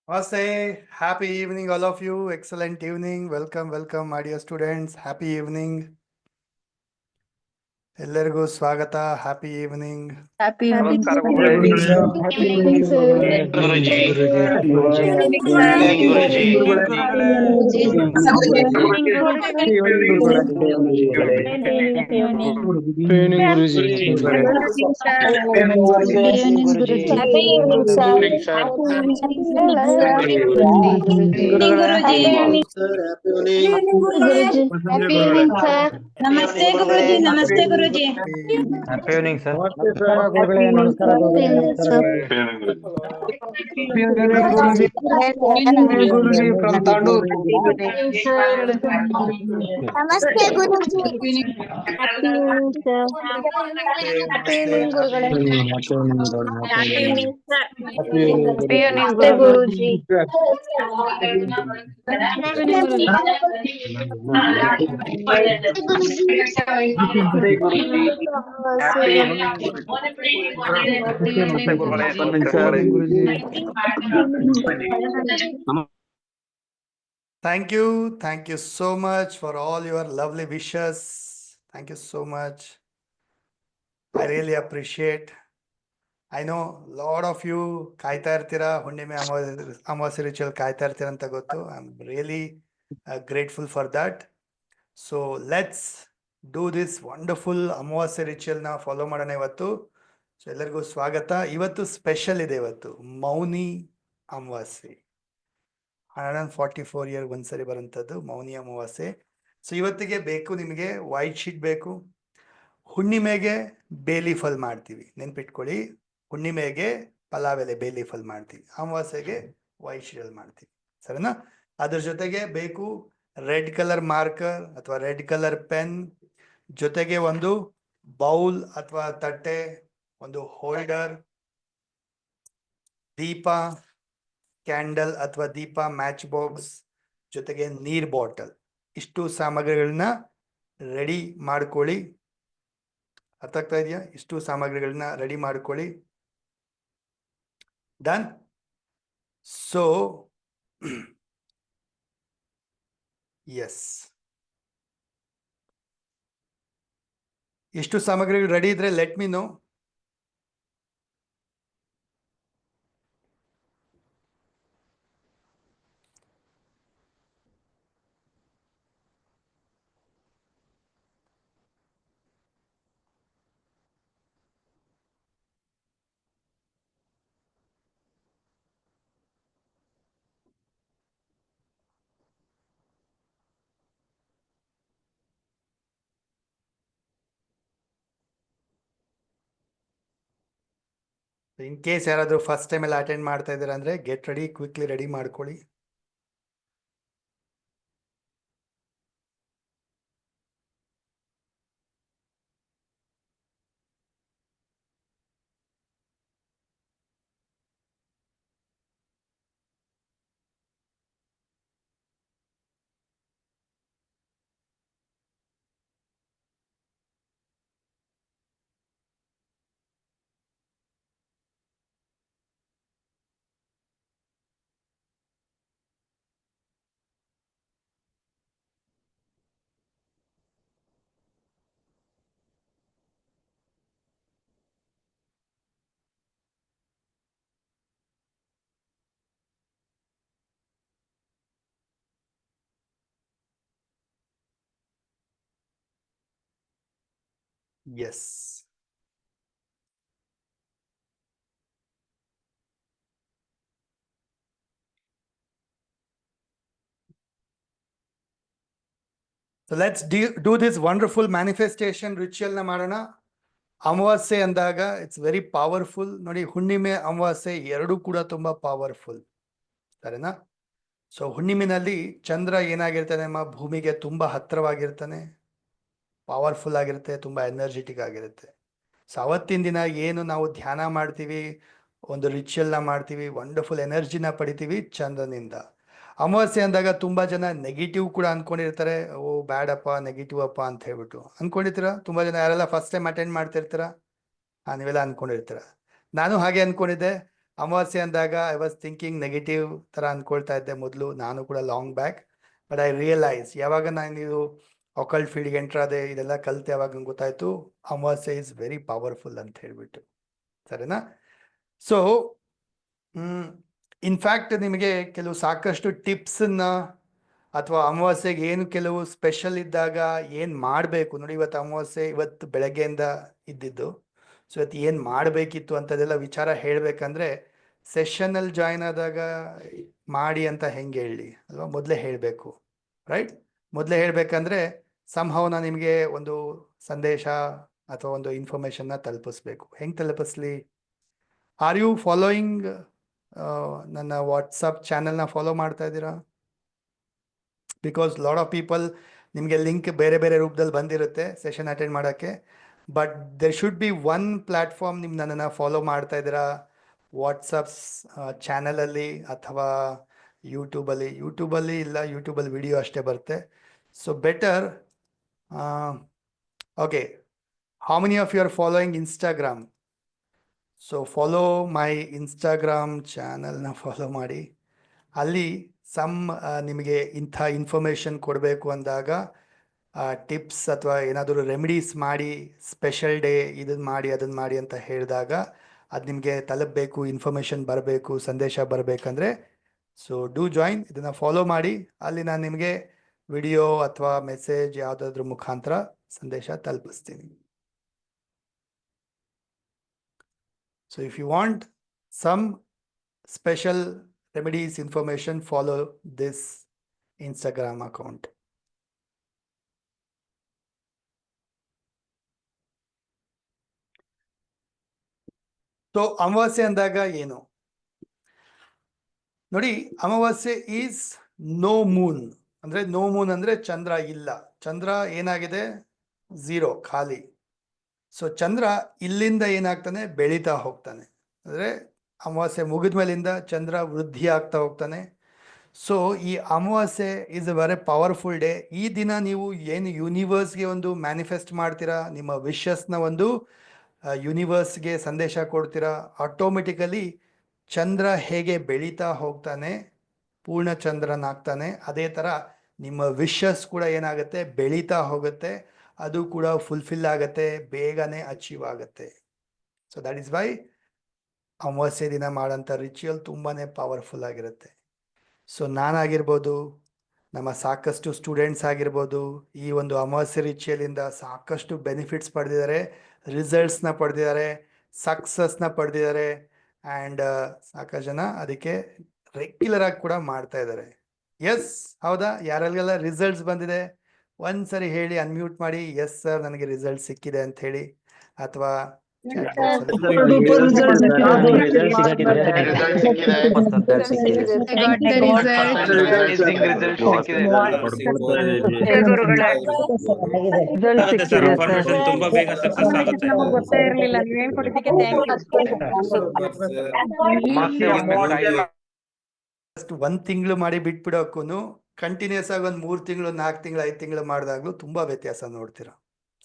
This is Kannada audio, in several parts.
Namaste. Happy evening, all of you. Excellent evening. Welcome, my dear students. Happy evening. ಎಲ್ಲರಿಗೂ ಸ್ವಾಗತ. Happy evening. Happy evening, ನಮಸ್ಕಾರ sir. ಗುರುಗಳೇ. Happy evening, sir. ಗುರುಜಿ. ನಮಸ್ತೆ ಗುರುಜಿ. ನಮಸ್ತೆ ಗುರುಜಿ. Happy evening sir. ನಮಸ್ಕಾರ ಗುರುಜಿ ಫ್ರಮ್ ತಾಂಡೂರ್. ನಮಸ್ತೆ ಗುರುಜಿ. ಗುರುಜಿ. Thank you so much for all your lovely wishes. Thank you so much. I really appreciate. I know lot of you ಕಾಯ್ತಾ ಇರ್ತೀರಾ, ಹುಣ್ಣಿಮೆ ಅಮಾವಾಸ್ಯೆ ರಿಚುವಲ್ ಕಾಯ್ತಾ ಇರ್ತೀರಾ ಅಂತ ಗೊತ್ತು. I am really grateful for that. So let's do this wonderful ಅಮಾವಾಸ್ಯೆ ರಿಚುವಲ್ ನ ಫಾಲೋ ಮಾಡೋಣ ಇವತ್ತು. ಸೊ ಎಲ್ಲರಿಗೂ ಸ್ವಾಗತ. ಇವತ್ತು ಸ್ಪೆಷಲ್ ಇದೆ. ಇವತ್ತು ಮೌನಿ ಅಮಾವಾಸ್ಯೆ, 144 ಇಯರ್ ಒಂದ್ಸರಿ ಬರುವಂಥದ್ದು ಮೌನಿ ಅಮಾವಾಸ್ಯೆ. ಸೊ ಇವತ್ತಿಗೆ ಬೇಕು ನಿಮಗೆ ವೈಟ್ ಶೀಟ್ ಬೇಕು. ಹುಣ್ಣಿಮೆಗೆ ಬೇಲಿ ಫಲ್ ಮಾಡ್ತೀವಿ, ನೆನ್ಪಿಟ್ಕೊಳ್ಳಿ. ಹುಣ್ಣಿಮೆಗೆ ಪಲಾವ್ ಎಲೆ ಬೇಲಿ ಫಲ್ ಮಾಡ್ತೀವಿ, ಅಮಾವಾಸ್ಯೆಗೆ ವೈಟ್ ಶೀಟ್ ಮಾಡ್ತೀವಿ, ಸರಿನಾ? ಅದ್ರ ಜೊತೆಗೆ ಬೇಕು ರೆಡ್ ಕಲರ್ ಮಾರ್ಕರ್ ಅಥವಾ ರೆಡ್ ಕಲರ್ ಪೆನ್, ಜೊತೆಗೆ ಒಂದು ಬೌಲ್ ಅಥವಾ ತಟ್ಟೆ, ಒಂದು ಹೋಲ್ಡರ್, ದೀಪ, ಕ್ಯಾಂಡಲ್ ಅಥವಾ ದೀಪ, ಮ್ಯಾಚ್ ಬಾಕ್ಸ್, ಜೊತೆಗೆ ನೀರ್ ಬಾಟಲ್. ಇಷ್ಟು ಸಾಮಗ್ರಿಗಳನ್ನ ರೆಡಿ ಮಾಡ್ಕೊಳ್ಳಿ. ಅರ್ಥ ಆಗ್ತಾ ಇದೆಯಾ? ಇಷ್ಟು ಸಾಮಗ್ರಿಗಳನ್ನ ರೆಡಿ ಮಾಡ್ಕೊಳ್ಳಿ. ಡನ್. ಸೊ ಎಸ್, ಇಷ್ಟು ಸಾಮಗ್ರಿಗಳು ರೆಡಿ ಇದ್ರೆ let me know. In case ಯಾರಾದರೂ ಫಸ್ಟ್ ಟೈಮ್ ಎಲ್ಲ ಅಟೆಂಡ್ ಮಾಡ್ತಾ ಇದ್ದೀರಾ ಅಂದ್ರೆ ಗೆಟ್ ರೆಡಿ, ಕ್ವಿಕ್ಲಿ ರೆಡಿ ಮಾಡ್ಕೊಳ್ಳಿ. Yes, so let's do this wonderful manifestation ritual ನ ಮಾಡೋಣ. ಅಮಾವಾಸ್ಯೆ ಅಂದಾಗ ಇಟ್ಸ್ ವೆರಿ ಪವರ್ಫುಲ್. ನೋಡಿ, ಹುಣ್ಣಿಮೆ ಅಮಾವಾಸ್ಯೆ ಎರಡೂ ಕೂಡ ತುಂಬಾ ಪವರ್ಫುಲ್, ಸರಿನಾ? ಸೊ ಹುಣ್ಣಿಮೆನಲ್ಲಿ ಚಂದ್ರ ಏನಾಗಿರ್ತಾನೆ, ನಮ್ಮ ಭೂಮಿಗೆ ತುಂಬಾ ಹತ್ತಿರವಾಗಿರ್ತಾನೆ, ಪವರ್ಫುಲ್ ಆಗಿರುತ್ತೆ, ತುಂಬಾ ಎನರ್ಜೆಟಿಕ್ ಆಗಿರುತ್ತೆ. ಸೊ ಅವತ್ತಿನ ದಿನ ಏನು ನಾವು ಧ್ಯಾನ ಮಾಡ್ತೀವಿ, ಒಂದು ರಿಚುವಲ್ನ ಮಾಡ್ತೀವಿ, ವಂಡರ್ಫುಲ್ ಎನರ್ಜಿನ ಪಡಿತೀವಿ ಚಂದ್ರನಿಂದ. ಅಮಾವಾಸ್ಯೆ ಅಂದಾಗ ತುಂಬಾ ಜನ ನೆಗೆಟಿವ್ ಕೂಡ ಅನ್ಕೊಂಡಿರ್ತಾರೆ. ಓ ಬ್ಯಾಡಪ್ಪ, ನೆಗೆಟಿವ್ ಅಪ್ಪ ಅಂತ ಹೇಳ್ಬಿಟ್ಟು ಅನ್ಕೊಂಡಿರ್ತೀರ. ತುಂಬಾ ಜನ ಯಾರೆಲ್ಲ ಫಸ್ಟ್ ಟೈಮ್ ಅಟೆಂಡ್ ಮಾಡ್ತಿರ್ತೀರ, ನೀವೆಲ್ಲ ಅನ್ಕೊಂಡಿರ್ತೀರ. ನಾನು ಹಾಗೆ ಅನ್ಕೊಂಡಿದ್ದೆ. ಅಮಾವಾಸ್ಯೆ ಅಂದಾಗ ಐ ವಾಸ್ ಥಿಂಕಿಂಗ್ ನೆಗೆಟಿವ್ ಥರ ಅಂದ್ಕೊಳ್ತಾ ಇದ್ದೆ ಮೊದಲು, ನಾನು ಕೂಡ long back. But I realise ಯಾವಾಗ ನಾನು ಇದು ಅಕಲ್ಟ್ ಫೀಲ್ಡ್ಗೆ ಎಂಟರ್ ಆದೆ, ಇದೆಲ್ಲ ಕಲಿತೆ, ಯಾವಾಗ ನಂಗೆ ಗೊತ್ತಾಯಿತು ಅಮಾವಾಸ್ಯೆ ಇಸ್ ವೆರಿ ಪವರ್ಫುಲ್ ಅಂತ ಹೇಳ್ಬಿಟ್ಟು. ಸರಿನಾ? ಸೊ ಇನ್ಫ್ಯಾಕ್ಟ್ ನಿಮಗೆ ಕೆಲವು ಸಾಕಷ್ಟು ಟಿಪ್ಸನ್ನು ಅಥವಾ ಅಮಾವಾಸ್ಯೆಗೆ ಏನು ಕೆಲವು ಸ್ಪೆಷಲ್ ಇದ್ದಾಗ ಏನು ಮಾಡಬೇಕು ನೋಡಿ. ಇವತ್ತು ಅಮಾವಾಸ್ಯೆ, ಇವತ್ತು ಬೆಳಗ್ಗೆಯಿಂದ ಇದ್ದಿದ್ದು. ಸೊ ಇವತ್ತು ಏನು ಮಾಡಬೇಕಿತ್ತು ಅಂಥದ್ದೆಲ್ಲ ವಿಚಾರ ಹೇಳಬೇಕಂದ್ರೆ ಸೆಷನಲ್ಲಿ ಜಾಯ್ನ್ ಆದಾಗ ಮಾಡಿ ಅಂತ ಹೆಂಗೆ ಹೇಳಿ ಅಲ್ವಾ, ಮೊದಲೇ ಹೇಳಬೇಕು. ರೈಟ್? ಮೊದಲೇ ಹೇಳಬೇಕಂದ್ರೆ ಸಂಭವ ನಾನು ನಿಮಗೆ ಒಂದು ಸಂದೇಶ ಅಥವಾ ಒಂದು ಇನ್ಫಾರ್ಮೇಷನ್ನ ತಲುಪಿಸ್ಬೇಕು. ಹೆಂಗೆ ತಲುಪಿಸ್ಲಿ? ಆರ್ ಯು ಫಾಲೋಯಿಂಗ್ ನನ್ನ ವಾಟ್ಸಪ್ ಚಾನಲ್ನ ಫಾಲೋ ಮಾಡ್ತಾ ಇದ್ದೀರಾ? ಬಿಕಾಸ್ ಲಾಟ್ ಆಫ್ ಪೀಪಲ್ ನಿಮಗೆ ಲಿಂಕ್ ಬೇರೆ ಬೇರೆ ರೂಪದಲ್ಲಿ ಬಂದಿರುತ್ತೆ ಸೆಷನ್ ಅಟೆಂಡ್ ಮಾಡೋಕ್ಕೆ. But there should be one platform, ನಿಮ್ಮ ನನ್ನನ್ನು ಫಾಲೋ ಮಾಡ್ತಾ ಇದ್ದೀರಾ ವಾಟ್ಸಪ್ಸ್ ಚಾನಲಲ್ಲಿ ಅಥವಾ ಯೂಟ್ಯೂಬಲ್ಲಿ. ಇಲ್ಲ, ಯೂಟ್ಯೂಬಲ್ಲಿ ವಿಡಿಯೋ ಅಷ್ಟೇ ಬರುತ್ತೆ. So better, okay, how many of you are following Instagram? So follow my Instagram ಚಾನಲ್ನ ಫಾಲೋ ಮಾಡಿ. ಅಲ್ಲಿ ನಿಮಗೆ ಇಂಥ ಇನ್ಫಾರ್ಮೇಷನ್ ಕೊಡಬೇಕು ಅಂದಾಗ ಟಿಪ್ಸ್ ಅಥವಾ ಏನಾದರೂ ರೆಮಿಡೀಸ್ ಮಾಡಿ, ಸ್ಪೆಷಲ್ ಡೇ ಇದನ್ನು ಮಾಡಿ ಅದನ್ನು ಮಾಡಿ ಅಂತ ಹೇಳಿದಾಗ ಅದು ನಿಮಗೆ ತಲುಪಬೇಕು, ಇನ್ಫಾರ್ಮೇಷನ್ ಬರಬೇಕು, ಸಂದೇಶ ಬರಬೇಕಂದ್ರೆ ಸೊ ಡೂ ಜಾಯಿನ್, ಇದನ್ನು ಫಾಲೋ ಮಾಡಿ. ಅಲ್ಲಿ ನಾನು ನಿಮಗೆ ವಿಡಿಯೋ ಅಥವಾ ಮೆಸೇಜ್ ಯಾವುದಾದ್ರೂ ಮುಖಾಂತರ ಸಂದೇಶ ತಲುಪಿಸ್ತೀನಿ. So if you want some special remedies information, follow this Instagram account. So ಅಮಾವಾಸ್ಯೆ ಅಂದಾಗ ಏನು ನೋಡಿ, ಅಮಾವಾಸ್ಯೆ ಈಸ್ ನೋ ಮೂನ್. ಅಂದ್ರೆ ನೋ ಮೂನ್ ಅಂದ್ರೆ ಚಂದ್ರ ಇಲ್ಲ. ಚಂದ್ರ ಏನಾಗಿದೆ? 0, ಖಾಲಿ. ಸೊ ಚಂದ್ರ ಇಲ್ಲಿಂದ ಏನಾಗ್ತಾನೆ? ಬೆಳೀತಾ ಹೋಗ್ತಾನೆ. ಅಂದ್ರೆ ಅಮಾವಾಸ್ಯೆ ಮುಗಿದ ಮೇಲಿಂದ ಚಂದ್ರ ವೃದ್ಧಿ ಆಗ್ತಾ ಹೋಗ್ತಾನೆ. ಸೊ ಈ ಅಮಾವಾಸ್ಯೆ is a very powerful day. ಈ ದಿನ ನೀವು ಏನು ಯೂನಿವರ್ಸ್ಗೆ ಒಂದು ಮ್ಯಾನಿಫೆಸ್ಟ್ ಮಾಡ್ತೀರಾ, ನಿಮ್ಮ ವಿಶಸ್ನ ಒಂದು ಯೂನಿವರ್ಸ್ಗೆ ಸಂದೇಶ ಕೊಡ್ತೀರಾ, ಆಟೋಮೆಟಿಕಲಿ ಚಂದ್ರ ಹೇಗೆ ಬೆಳೀತಾ ಹೋಗ್ತಾನೆ, ಪೂರ್ಣ ಚಂದ್ರನಾಗ್ತಾನೆ, ಅದೇ ಥರ ನಿಮ್ಮ ವಿಶಸ್ ಕೂಡ ಏನಾಗುತ್ತೆ? ಬೆಳೀತಾ ಹೋಗುತ್ತೆ. ಅದು ಕೂಡ ಫುಲ್ಫಿಲ್ ಆಗುತ್ತೆ, ಬೇಗನೆ ಅಚೀವ್ ಆಗುತ್ತೆ. ಸೊ ದಟ್ ಈಸ್ ವೈ ಅಮಾವಾಸ್ಯೆ ದಿನ ಮಾಡೋಂಥ ರಿಚುವಲ್ ತುಂಬಾ ಪವರ್ಫುಲ್ ಆಗಿರುತ್ತೆ. ಸೊ ನಾನಾಗಿರ್ಬೋದು, ನಮ್ಮ ಸಾಕಷ್ಟು ಸ್ಟೂಡೆಂಟ್ಸ್ ಆಗಿರ್ಬೋದು, ಈ ಒಂದು ಅಮಾವಾಸ್ಯೆ ರಿಚುವಲಿಂದ ಸಾಕಷ್ಟು ಬೆನಿಫಿಟ್ಸ್ ಪಡೆದಿದ್ದಾರೆ, ರಿಸಲ್ಟ್ಸ್ನ ಪಡೆದಿದ್ದಾರೆ, ಸಕ್ಸಸ್ನ ಪಡೆದಿದ್ದಾರೆ. ಆ್ಯಂಡ್ ಸಾಕಷ್ಟು ಜನ ಅದಕ್ಕೆ ರೆಗ್ಯುಲರ್ ಆಗಿ ಕೂಡ ಮಾಡ್ತಾ ಇದ್ದಾರೆ. ಎಸ್, ಹೌದಾ? ಯಾರೆಲ್ಲ ರಿಸಲ್ಟ್ಸ್ ಬಂದಿದೆ ಒಂದ್ಸರಿ ಹೇಳಿ, ಅನ್ಮ್ಯೂಟ್ ಮಾಡಿ, ಎಸ್ ಸರ್ ನನಗೆ ರಿಸಲ್ಟ್ ಸಿಕ್ಕಿದೆ ಅಂತ ಹೇಳಿ. ಅಥವಾ ತುಂಬಾ ಬೇಗ ಸಕ್ಸಸ್ ಆಗುತ್ತೆ. ಗೊತ್ತೇ ಇರ್ಲಿಲ್ಲ, ನೀವ್ ಹೇಳ್ಕೊಟ್ಟಿದ್ದಕ್ಕೆ ಜಸ್ಟ್ 1 ತಿಂಗಳು ಮಾಡಿ ಬಿಟ್ಬಿಡೋಕ್ಕೂ ಕಂಟಿನ್ಯೂಸ್ ಆಗಿ ಒಂದು 3 ತಿಂಗಳು, 4 ತಿಂಗಳು, 5 ತಿಂಗಳು ಮಾಡಿದಾಗ್ಲೂ ತುಂಬ ವ್ಯತ್ಯಾಸ ನೋಡ್ತೀರಾ.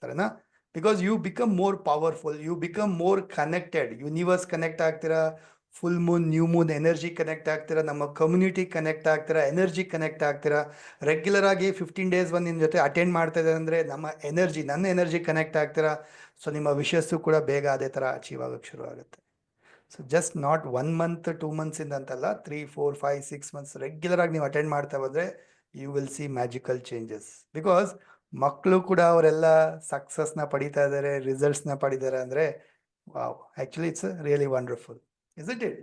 ಸರಿನಾ? Because you become more powerful, you become more connected. Universe connect ಆಗ್ತೀರಾ, full moon, new moon energy connect ಆಗ್ತೀರಾ, ನಮ್ಮ ಕಮ್ಯುನಿಟಿ ಕನೆಕ್ಟ್ ಆಗ್ತೀರಾ, ಎನರ್ಜಿ ಕನೆಕ್ಟ್ ಆಗ್ತೀರಾ. ರೆಗ್ಯುಲರ್ ಆಗಿ 15 ಡೇಸ್ ಬಂದು ನಿಮ್ಮ ಜೊತೆ ಅಟೆಂಡ್ ಮಾಡ್ತಾ ಇದ್ದಾರೆ ಅಂದರೆ ನಮ್ಮ ಎನರ್ಜಿ, ನನ್ನ ಎನರ್ಜಿ ಕನೆಕ್ಟ್ ಆಗ್ತೀರಾ. ಸೊ ನಿಮ್ಮ ವಿಷಸ್ಸು ಕೂಡ ಬೇಗ ಅದೇ ಥರ ಅಚೀವ್ ಆಗೋಕ್ಕೆ ಶುರು ಆಗುತ್ತೆ. ಸೊ ಜಸ್ಟ್ ನಾಟ್ 1 ಮಂತ್ 2 ಮಂತ್ಸಿಂದ ಅಂತಲ್ಲ, 3, 4, 5, 6 ಮಂತ್ಸ್ ರೆಗ್ಯುಲರ್ ಆಗಿ ನೀವು ಅಟೆಂಡ್ ಮಾಡ್ತಾ ಹೋದರೆ you will see magical changes. Because ಮಕ್ಕಳು ಕೂಡ ಅವರೆಲ್ಲ ಸಕ್ಸಸ್ನ ಪಡಿತಾ ಇದ್ದಾರೆ, ರಿಸಲ್ಟ್ಸ್ನ ಪಡಿದ್ದಾರೆ ಅಂದರೆ wow, actually it's really wonderful, is it it?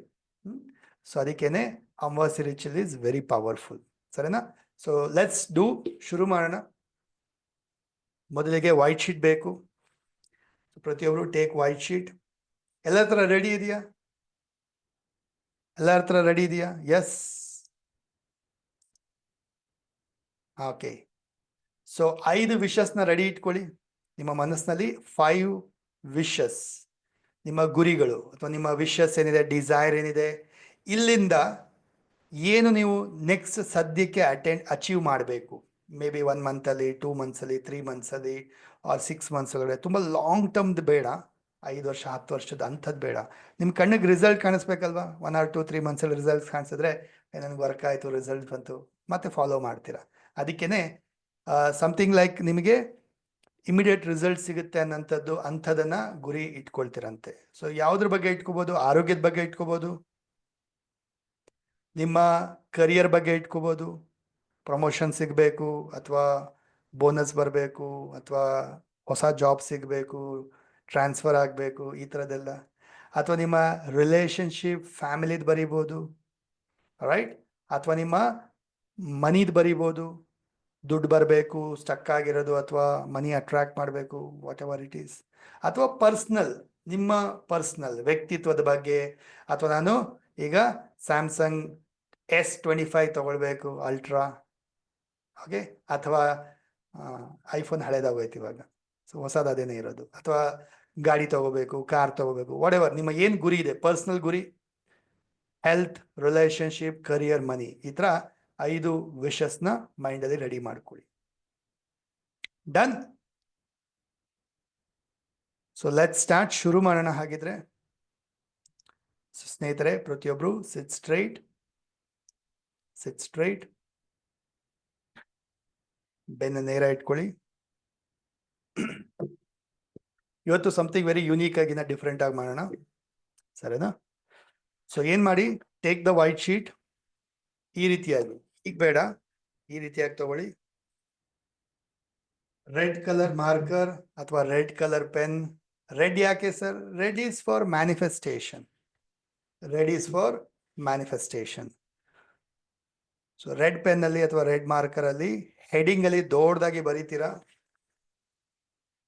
So ಅದಕ್ಕೇನೆ Amavasya ritual is very powerful. ಸರಿನಾ? ಸೊ ಲೆಟ್ಸ್ ಡೂ, ಶುರು ಮಾಡೋಣ. ಮೊದಲಿಗೆ ವೈಟ್ ಶೀಟ್ ಬೇಕು. ಪ್ರತಿಯೊಬ್ಬರು ಟೇಕ್ ವೈಟ್ ಶೀಟ್. ಎಲ್ಲರ ಹತ್ರ ರೆಡಿ ಇದೆಯಾ? ಎಲ್ಲರ ಹತ್ರ ರೆಡಿ ಇದೆಯಾ? Yes, okay. ಸೊ 5 ವಿಶಸ್ನ ರೆಡಿ ಇಟ್ಕೊಳ್ಳಿ ನಿಮ್ಮ ಮನಸ್ಸಿನಲ್ಲಿ. 5 ವಿಶಸ್, ನಿಮ್ಮ ಗುರಿಗಳು ಅಥವಾ ನಿಮ್ಮ ವಿಶಸ್ ಏನಿದೆ, ಡಿಸೈರ್ ಏನಿದೆ, ಇಲ್ಲಿಂದ ಏನು ನೀವು ನೆಕ್ಸ್ಟ್ ಸದ್ಯಕ್ಕೆ ಅಚೀವ್ ಮಾಡಬೇಕು. ಮೇ ಬಿ 1 ಮಂತಲ್ಲಿ, 2 ಮಂತ್ಸಲ್ಲಿ, 3 ಮಂತ್ಸಲ್ಲಿ ಆರ್ 6 ಮಂತ್ಸ್ ಒಳಗಡೆ. ತುಂಬ ಲಾಂಗ್ ಟರ್ಮ್ದು ಬೇಡ, 5 ವರ್ಷ 10 ವರ್ಷದ ಅಂಥದ್ದು ಬೇಡ. ನಿಮ್ಮ ಕಣ್ಣಿಗೆ ರಿಸಲ್ಟ್ ಕಾಣಿಸ್ಬೇಕಲ್ವಾ, 1 or 2 3 ಮಂತ್ಸಲ್ಲಿ ರಿಸಲ್ಟ್ ಕಾಣಿಸಿದ್ರೆ ನನಗೆ ವರ್ಕ್ ಆಯಿತು, ರಿಸಲ್ಟ್ ಬಂತು, ಮತ್ತೆ ಫಾಲೋ ಮಾಡ್ತೀರಾ. ಅದಕ್ಕೇ ಸಮಥಿಂಗ್ ಲೈಕ್ ನಿಮಗೆ ಇಮಿಡಿಯೇಟ್ ರಿಸಲ್ಟ್ ಸಿಗುತ್ತೆ ಅನ್ನೋಂಥದ್ದು ಅಂಥದನ್ನು ಗುರಿ ಇಟ್ಕೊಳ್ತೀರಂತೆ. ಸೊ ಯಾವುದ್ರ ಬಗ್ಗೆ ಇಟ್ಕೋಬೋದು? ಆರೋಗ್ಯದ ಬಗ್ಗೆ ಇಟ್ಕೋಬೋದು, ನಿಮ್ಮ ಕರಿಯರ್ ಬಗ್ಗೆ ಇಟ್ಕೋಬೋದು, ಪ್ರಮೋಷನ್ ಸಿಗಬೇಕು ಅಥವಾ ಬೋನಸ್ ಬರಬೇಕು ಅಥವಾ ಹೊಸ ಜಾಬ್ ಸಿಗಬೇಕು, ಟ್ರಾನ್ಸ್ಫರ್ ಆಗಬೇಕು, ಈ ಥರದ್ದೆಲ್ಲ. ಅಥವಾ ನಿಮ್ಮ ರಿಲೇಷನ್ಶಿಪ್ ಫ್ಯಾಮಿಲಿದು ಬರಿಬೋದು, ರೈಟ್? ಅಥವಾ ನಿಮ್ಮ ಮನಿದು ಬರಿಬೋದು, ದುಡ್ಡು ಬರಬೇಕು, ಸ್ಟಕ್ ಆಗಿರೋದು, ಅಥವಾ ಮನಿ ಅಟ್ರಾಕ್ಟ್ ಮಾಡಬೇಕು, ವಾಟ್ ಎವರ್ ಇಟ್ ಈಸ್. ಅಥವಾ ಪರ್ಸ್ನಲ್, ನಿಮ್ಮ ಪರ್ಸ್ನಲ್ ವ್ಯಕ್ತಿತ್ವದ ಬಗ್ಗೆ, ಅಥವಾ ನಾನು ಈಗ ಸ್ಯಾಮ್ಸಂಗ್ S25 ತಗೊಳ್ಬೇಕು ಅಲ್ಟ್ರಾ, ಓಕೆ, ಅಥವಾ ಐಫೋನ್ ಹಳೇದಾಗೋಯ್ತು ಇವಾಗ, ಸೊ ಹೊಸದು ಅದೇನೇ ಇರೋದು, ಅಥವಾ ಗಾಡಿ ತಗೋಬೇಕು, ಕಾರ್ ತಗೋಬೇಕು, ವಾಟ್ ಎವರ್ ನಿಮ್ಮ ಏನು ಗುರಿ ಇದೆ, ಪರ್ಸ್ನಲ್ ಗುರಿ, ಹೆಲ್ತ್, ರಿಲೇಷನ್ಶಿಪ್, ಕರಿಯರ್, ಮನಿ, ಈ ಥರ 5 ವಿಷಸ್ನ ಮೈಂಡಲ್ಲಿ ರೆಡಿ ಮಾಡ್ಕೊಳ್ಳಿ. ಡನ್? ಸೊ ಲೆಟ್ ಸ್ಟಾರ್ಟ್, ಶುರು ಮಾಡೋಣ ಹಾಗಿದ್ರೆ. ಸ್ನೇಹಿತರೆ, ಪ್ರತಿಯೊಬ್ಬರು ಸಿಟ್ ಸ್ಟ್ರೈಟ್, ಬೆನ್ನ ನೇರ ಇಟ್ಕೊಳ್ಳಿ. ಇವತ್ತು ಸಮಥಿಂಗ್ ವೆರಿ ಯೂನಿಕ್ ಆಗಿನ ಡಿಫ್ರೆಂಟ್ ಆಗಿ ಮಾಡೋಣ, ಸರಿನಾ? ಸೊ ಏನು ಮಾಡಿ, ಟೇಕ್ ದ ವೈಟ್ ಶೀಟ್, ಈ ರೀತಿಯಾಗಿ, ಈಗ ಬೇಡ, ಈ ರೀತಿಯಾಗಿ ತಗೊಳ್ಳಿ. ರೆಡ್ ಕಲರ್ ಮಾರ್ಕರ್ ಅಥವಾ ರೆಡ್ ಕಲರ್ ಪೆನ್. ರೆಡ್ ಯಾಕೆ sir? Red is for manifestation. So red pen ಅಲ್ಲಿ ಅಥವಾ ರೆಡ್ ಮಾರ್ಕರ್ ಅಲ್ಲಿ ಹೆಡಿಂಗ್ ಅಲ್ಲಿ ದೊಡ್ಡದಾಗಿ ಬರೀತೀರಾ,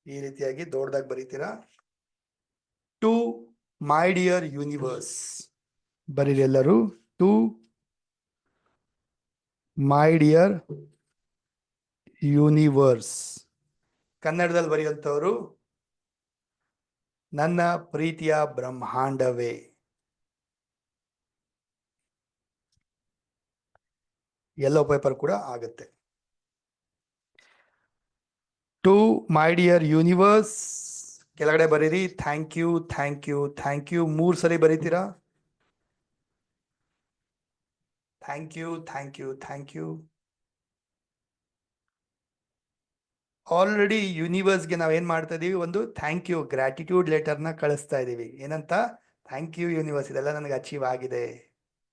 ಈ ರೀತಿಯಾಗಿ ದೊಡ್ಡದಾಗಿ ಬರೀತೀರಾ. ಟು ಮೈ ಡಿಯರ್ ಯೂನಿವರ್ಸ್ ಬರೀರಿ ಎಲ್ಲರೂ. To my dear universe. ಕನ್ನಡದಲ್ಲಿ ಬರೆಯುವಂಥವ್ರು, ನನ್ನ ಪ್ರೀತಿಯ ಬ್ರಹ್ಮಾಂಡವೇ. ಯೆಲ್ಲೋ ಪೇಪರ್ ಕೂಡ ಆಗುತ್ತೆ. ಟು ಮೈ ಡಿಯರ್ ಯೂನಿವರ್ಸ್ ಕೆಳಗಡೆ ಬರೀರಿ thank you, thank you, thank you. 3 ಸರಿ ಬರೀತೀರಾ. Thank you, thank you, thank you. Already ಯೂನಿವರ್ಸ್ಗೆ ನಾವೇನು ಮಾಡ್ತಾ ಇದೀವಿ, ಒಂದು ಥ್ಯಾಂಕ್ ಯು ಗ್ರ್ಯಾಟಿಟ್ಯೂಡ್ ಲೆಟರ್ನ ಕಳಿಸ್ತಾ ಇದ್ದೀವಿ. ಏನಂತ? ಥ್ಯಾಂಕ್ ಯು ಯೂನಿವರ್ಸ್, ಇದೆಲ್ಲ ನನಗೆ ಅಚೀವ್ ಆಗಿದೆ,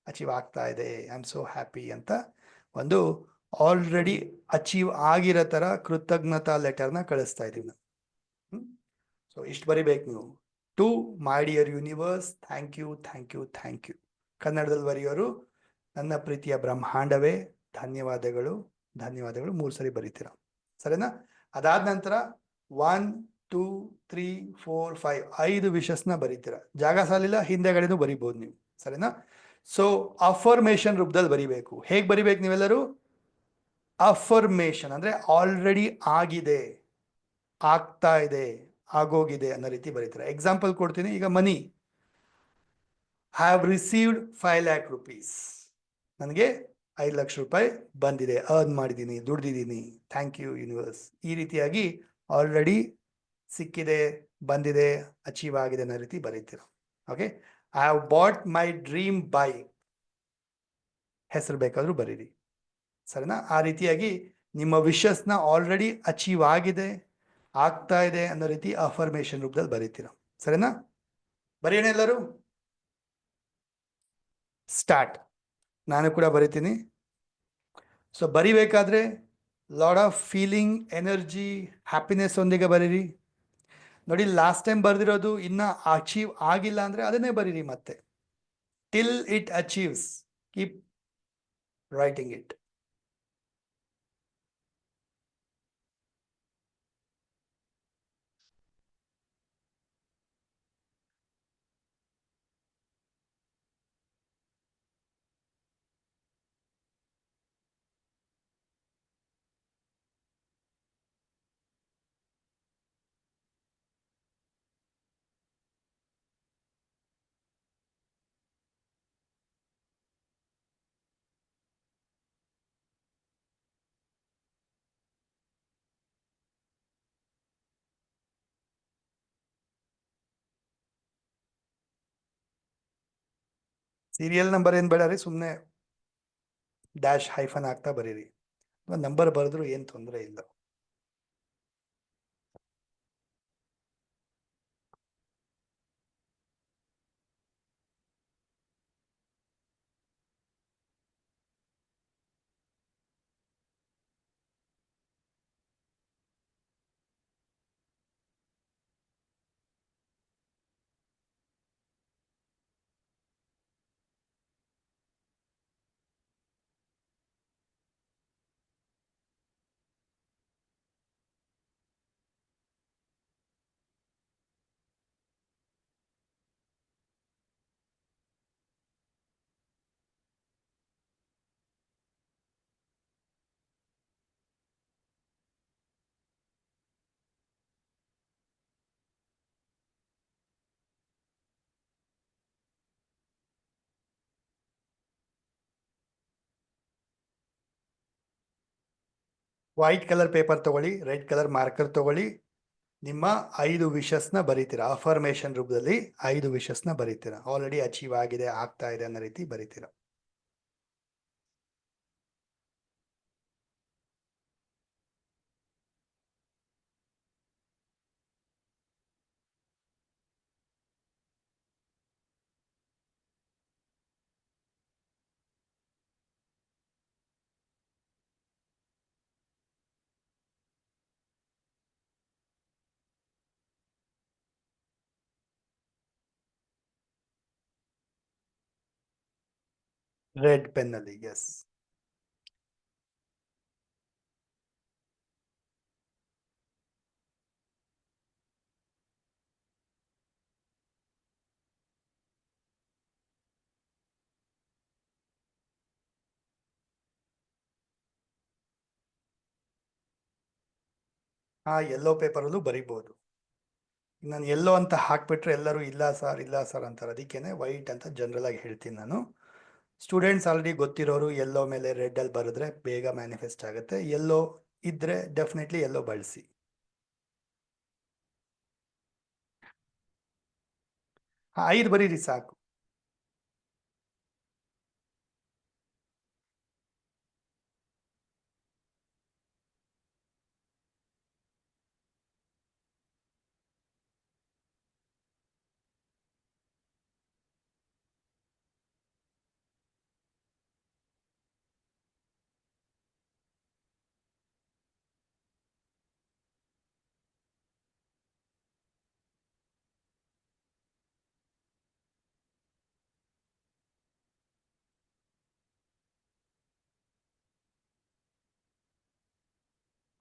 ಅಚೀವ್ ಆಗ್ತಾ ಇದೆ, ಐ ಆಮ್ ಸೋ ಹ್ಯಾಪಿ ಅಂತ ಒಂದು ಆಲ್ರೆಡಿ ಅಚೀವ್ ಆಗಿರೋ ಥರ ಕೃತಜ್ಞತಾ ಲೆಟರ್ನ ಕಳಿಸ್ತಾ ಇದ್ದೀವಿ ನಾವು. ಸೊ ಇಷ್ಟು ಬರಿಬೇಕು ನೀವು. To my dear universe, thank you, thank you, thank you. ಕನ್ನಡದಲ್ಲಿ ಬರೆಯೋರು, ನನ್ನ ಪ್ರೀತಿಯ ಬ್ರಹ್ಮಾಂಡವೇ, ಧನ್ಯವಾದಗಳು, ಧನ್ಯವಾದಗಳು. 3 ಸರಿ ಬರೀತೀರಾ, ಸರಿನಾ? ಅದಾದ ನಂತರ 1 2 3 4 5 5 ವಿಷಸ್ನ ಬರೀತೀರಾ. ಜಾಗ ಸಾಲಿಲ್ಲ, ಹಿಂದೆಗಡೆನೂ ಬರಿಬೋದು ನೀವು, ಸರಿನಾ? ಸೊ ಅಫರ್ಮೇಷನ್ ರೂಪದಲ್ಲಿ ಬರಿಬೇಕು. ಹೇಗೆ ಬರಿಬೇಕು ನೀವೆಲ್ಲರೂ? ಅಫರ್ಮೇಷನ್ ಅಂದ್ರೆ ಆಲ್ರೆಡಿ ಆಗಿದೆ, ಆಗ್ತಾ ಇದೆ, ಆಗೋಗಿದೆ ಅನ್ನೋ ರೀತಿ ಬರೀತಾರೆ. ಎಕ್ಸಾಂಪಲ್ ಕೊಡ್ತೀನಿ. ಈಗ ಮನಿ, ಹ್ಯಾವ್ ರಿಸೀವ್ಡ್ 5 lakh rupees. ನನಗೆ 5 ಲಕ್ಷ ರೂಪಾಯಿ ಬಂದಿದೆ, ಅರ್ನ್ ಮಾಡಿದ್ದೀನಿ, ದುಡ್ದಿದ್ದೀನಿ, ಥ್ಯಾಂಕ್ ಯು ಯೂನಿವರ್ಸ್. ಈ ರೀತಿಯಾಗಿ ಆಲ್ರೆಡಿ ಸಿಕ್ಕಿದೆ, ಬಂದಿದೆ, ಅಚೀವ್ ಆಗಿದೆ ಅನ್ನೋ ರೀತಿ ಬರೀತೀರ. Okay. I have bought my dream bike, ಹೆಸರು ಬೇಕಾದರೂ ಬರೀರಿ, ಸರಿನಾ? ಆ ರೀತಿಯಾಗಿ ನಿಮ್ಮ ವಿಶಸ್ನ ಆಲ್ರೆಡಿ ಅಚೀವ್ ಆಗಿದೆ, ಆಗ್ತಾ ಇದೆ ಅನ್ನೋ ರೀತಿ ಅಫರ್ಮೇಷನ್ ರೂಪದಲ್ಲಿ ಬರೀತೀರ, ಸರಿನಾ? ಬರೆಯೋಣ ಎಲ್ಲರೂ. ಸ್ಟಾರ್ಟ್. ನಾನು ಕೂಡ ಬರಿತೀನಿ. ಸೊ ಬರಿಬೇಕಾದ್ರೆ lot of feeling, energy, happiness ಒಂದಿಗೆ ಬರೀರಿ. ನೋಡಿ, ಲಾಸ್ಟ್ ಟೈಮ್ ಬರೆದಿರೋದು ಇನ್ನು ಅಚೀವ್ ಆಗಿಲ್ಲ ಅಂದರೆ ಅದನ್ನೇ ಬರೀರಿ ಮತ್ತೆ. Till it achieves, keep writing it. Serial number ಏನ್ ಬೇಡ ರೀ, ಸುಮ್ಮನೆ ಡ್ಯಾಶ್ ಹೈಫನ್ ಆಗ್ತಾ ಬರೀರಿ. ನಂಬರ್ ಬರೆದ್ರು ಏನ್ ತೊಂದರೆ ಇಲ್ಲ. ವೈಟ್ ಕಲರ್ ಪೇಪರ್ ತಗೊಳ್ಳಿ, ರೆಡ್ ಕಲರ್ ಮಾರ್ಕರ್ ತಗೊಳ್ಳಿ. ನಿಮ್ಮ 5 ವಿಶಸ್ನ ಬರೀತೀರಾ. ಅಫರ್ಮೇಶನ್ ರೂಪದಲ್ಲಿ 5 ವಿಶಸ್ನ ಬರೀತೀರಾ. ಆಲ್ರೆಡಿ ಅಚೀವ್ ಆಗಿದೆ, ಆಗ್ತಾ ಇದೆ ಅನ್ನೋ ರೀತಿ ಬರೀತೀರಾ. ರೆಡ್ ಪೆನ್ ಅಲ್ಲಿ, ಎಸ್. ಯೆಲ್ಲೋ ಪೇಪರಲ್ಲೂ ಬರಿಬಹುದು. ನಾನು ಎಲ್ಲೋ ಅಂತ ಹಾಕ್ಬಿಟ್ರೆ ಎಲ್ಲರೂ ಇಲ್ಲ ಸರ್ ಇಲ್ಲ ಸರ್ ಅಂತಾರೆ. ಅದಕ್ಕೇನೆ ವೈಟ್ ಅಂತ ಜನರಲ್ ಆಗಿ ಹೇಳ್ತೀನಿ ನಾನು. ಸ್ಟೂಡೆಂಟ್ಸ್ ಆಲ್ರೆಡಿ ಗೊತ್ತಿರೋರು ಎಲ್ಲೋ ಮೇಲೆ ರೆಡ್ ಅಲ್ಲಿ ಬರೆದ್ರೆ ಬೇಗ ಮ್ಯಾನಿಫೆಸ್ಟ್ ಆಗುತ್ತೆ. ಎಲ್ಲೋ ಇದ್ರೆ ಡೆಫಿನೆಟ್ಲಿ ಎಲ್ಲೋ ಬಳಸಿ. ಹಾ, 5 ಬರೀರಿ ಸಾಕು.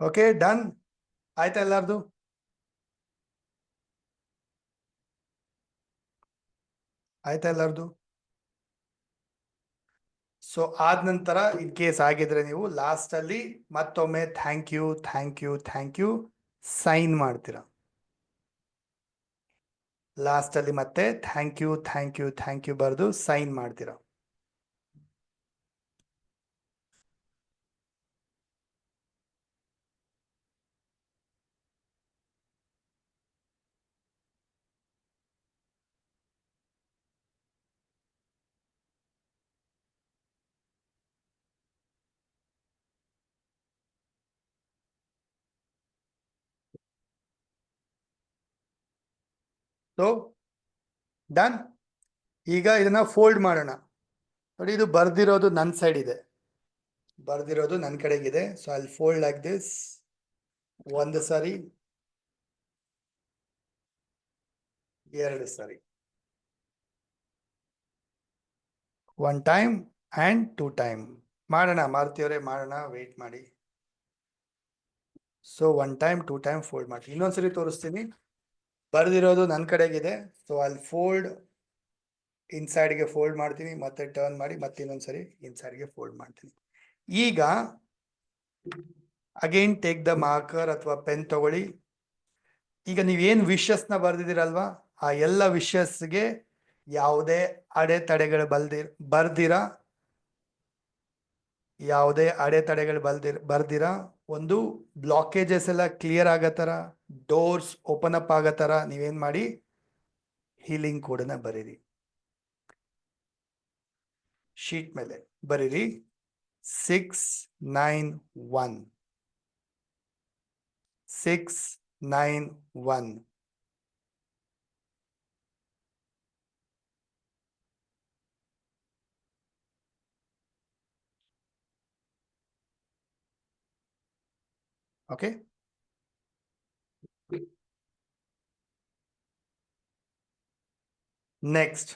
ಓಕೆ, ಡನ್ ಆಯ್ತಾ ಎಲ್ಲಾರ್ದು? ಆಯ್ತಾ ಎಲ್ಲಾರ್ದು? ಸೊ ಆದ ನಂತರ ಇನ್ ಕೇಸ್ ಆಗಿದ್ರೆ ನೀವು ಲಾಸ್ಟ್ ಅಲ್ಲಿ ಮತ್ತೊಮ್ಮೆ thank you thank you thank you sign ಮಾಡ್ತೀರಾ. ಲಾಸ್ಟ್ ಅಲ್ಲಿ ಮತ್ತೆ thank you thank you thank you ಬರೆದು ಸೈನ್ ಮಾಡ್ತೀರಾ. So done. ಈಗ ಇದನ್ನ ಫೋಲ್ಡ್ ಮಾಡೋಣ. ನೋಡಿ, ಇದು ಬರ್ದಿರೋದು ನನ್ನ ಸೈಡ್ ಇದೆ, ಬರ್ದಿರೋದು ನನ್ನ ಕಡೆಗಿದೆ. ಸೊ ಅಲ್ಲಿ ಫೋಲ್ಡ್ ಲೈಕ್ ದಿಸ್. ಒಂದು ಸಾರಿ, 2 ಸಾರಿ, 1 ಟೈಮ್ ಅಂಡ್ 2 ಟೈಮ್ ಮಾಡೋಣ. ಮಾರುತಿಯವರೇ ಮಾಡೋಣ, ವೇಟ್ ಮಾಡಿ. ಸೊ 1 ಟೈಮ್ 2 ಟೈಮ್ ಫೋಲ್ಡ್ ಮಾಡಿ. ಇನ್ನೊಂದ್ಸರಿ ತೋರಿಸ್ತೀನಿ. ಬರ್ದಿರೋದು ನನ್ನ ಕಡೆಗಿದೆ. ಸೊ ಅಲ್ಲಿ ಫೋಲ್ಡ್, ಇನ್ಸೈಡ್ಗೆ ಫೋಲ್ಡ್ ಮಾಡ್ತೀನಿ, ಮತ್ತೆ ಟರ್ನ್ ಮಾಡಿ, ಮತ್ತೆ ಇನ್ನೊಂದ್ಸರಿ ಇನ್ಸೈಡ್ಗೆ ಫೋಲ್ಡ್ ಮಾಡ್ತೀನಿ. ಈಗ ಅಗೈನ್ ಟೇಕ್ ದ ಮಾರ್ಕರ್ ಅಥವಾ ಪೆನ್ ತಗೊಳ್ಳಿ. ಈಗ ನೀವೇನು ವಿಶಸ್ನ ಬರ್ದಿದ್ದೀರಲ್ವಾ, ಆ ಎಲ್ಲ ವಿಶಸ್ಗೆ ಯಾವುದೇ ಅಡೆತಡೆಗಳು ಬರ್ದಿರಾ, ಯಾವುದೇ ಅಡೆತಡೆಗಳು ಬರ್ದಿರಾ, ಒಂದು ಬ್ಲಾಕೇಜಸ್ ಎಲ್ಲ ಕ್ಲಿಯರ್ ಆಗೋ ಥರ, ಡೋರ್ಸ್ ಓಪನ್ ಅಪ್ ಆಗೋ ಥರ ನೀವೇನು ಮಾಡಿ, ಹೀಲಿಂಗ್ ಕೋಡನ್ನ ಬರೀರಿ. ಶೀಟ್ ಮೇಲೆ ಬರೀರಿ 691 691. Okay. Next.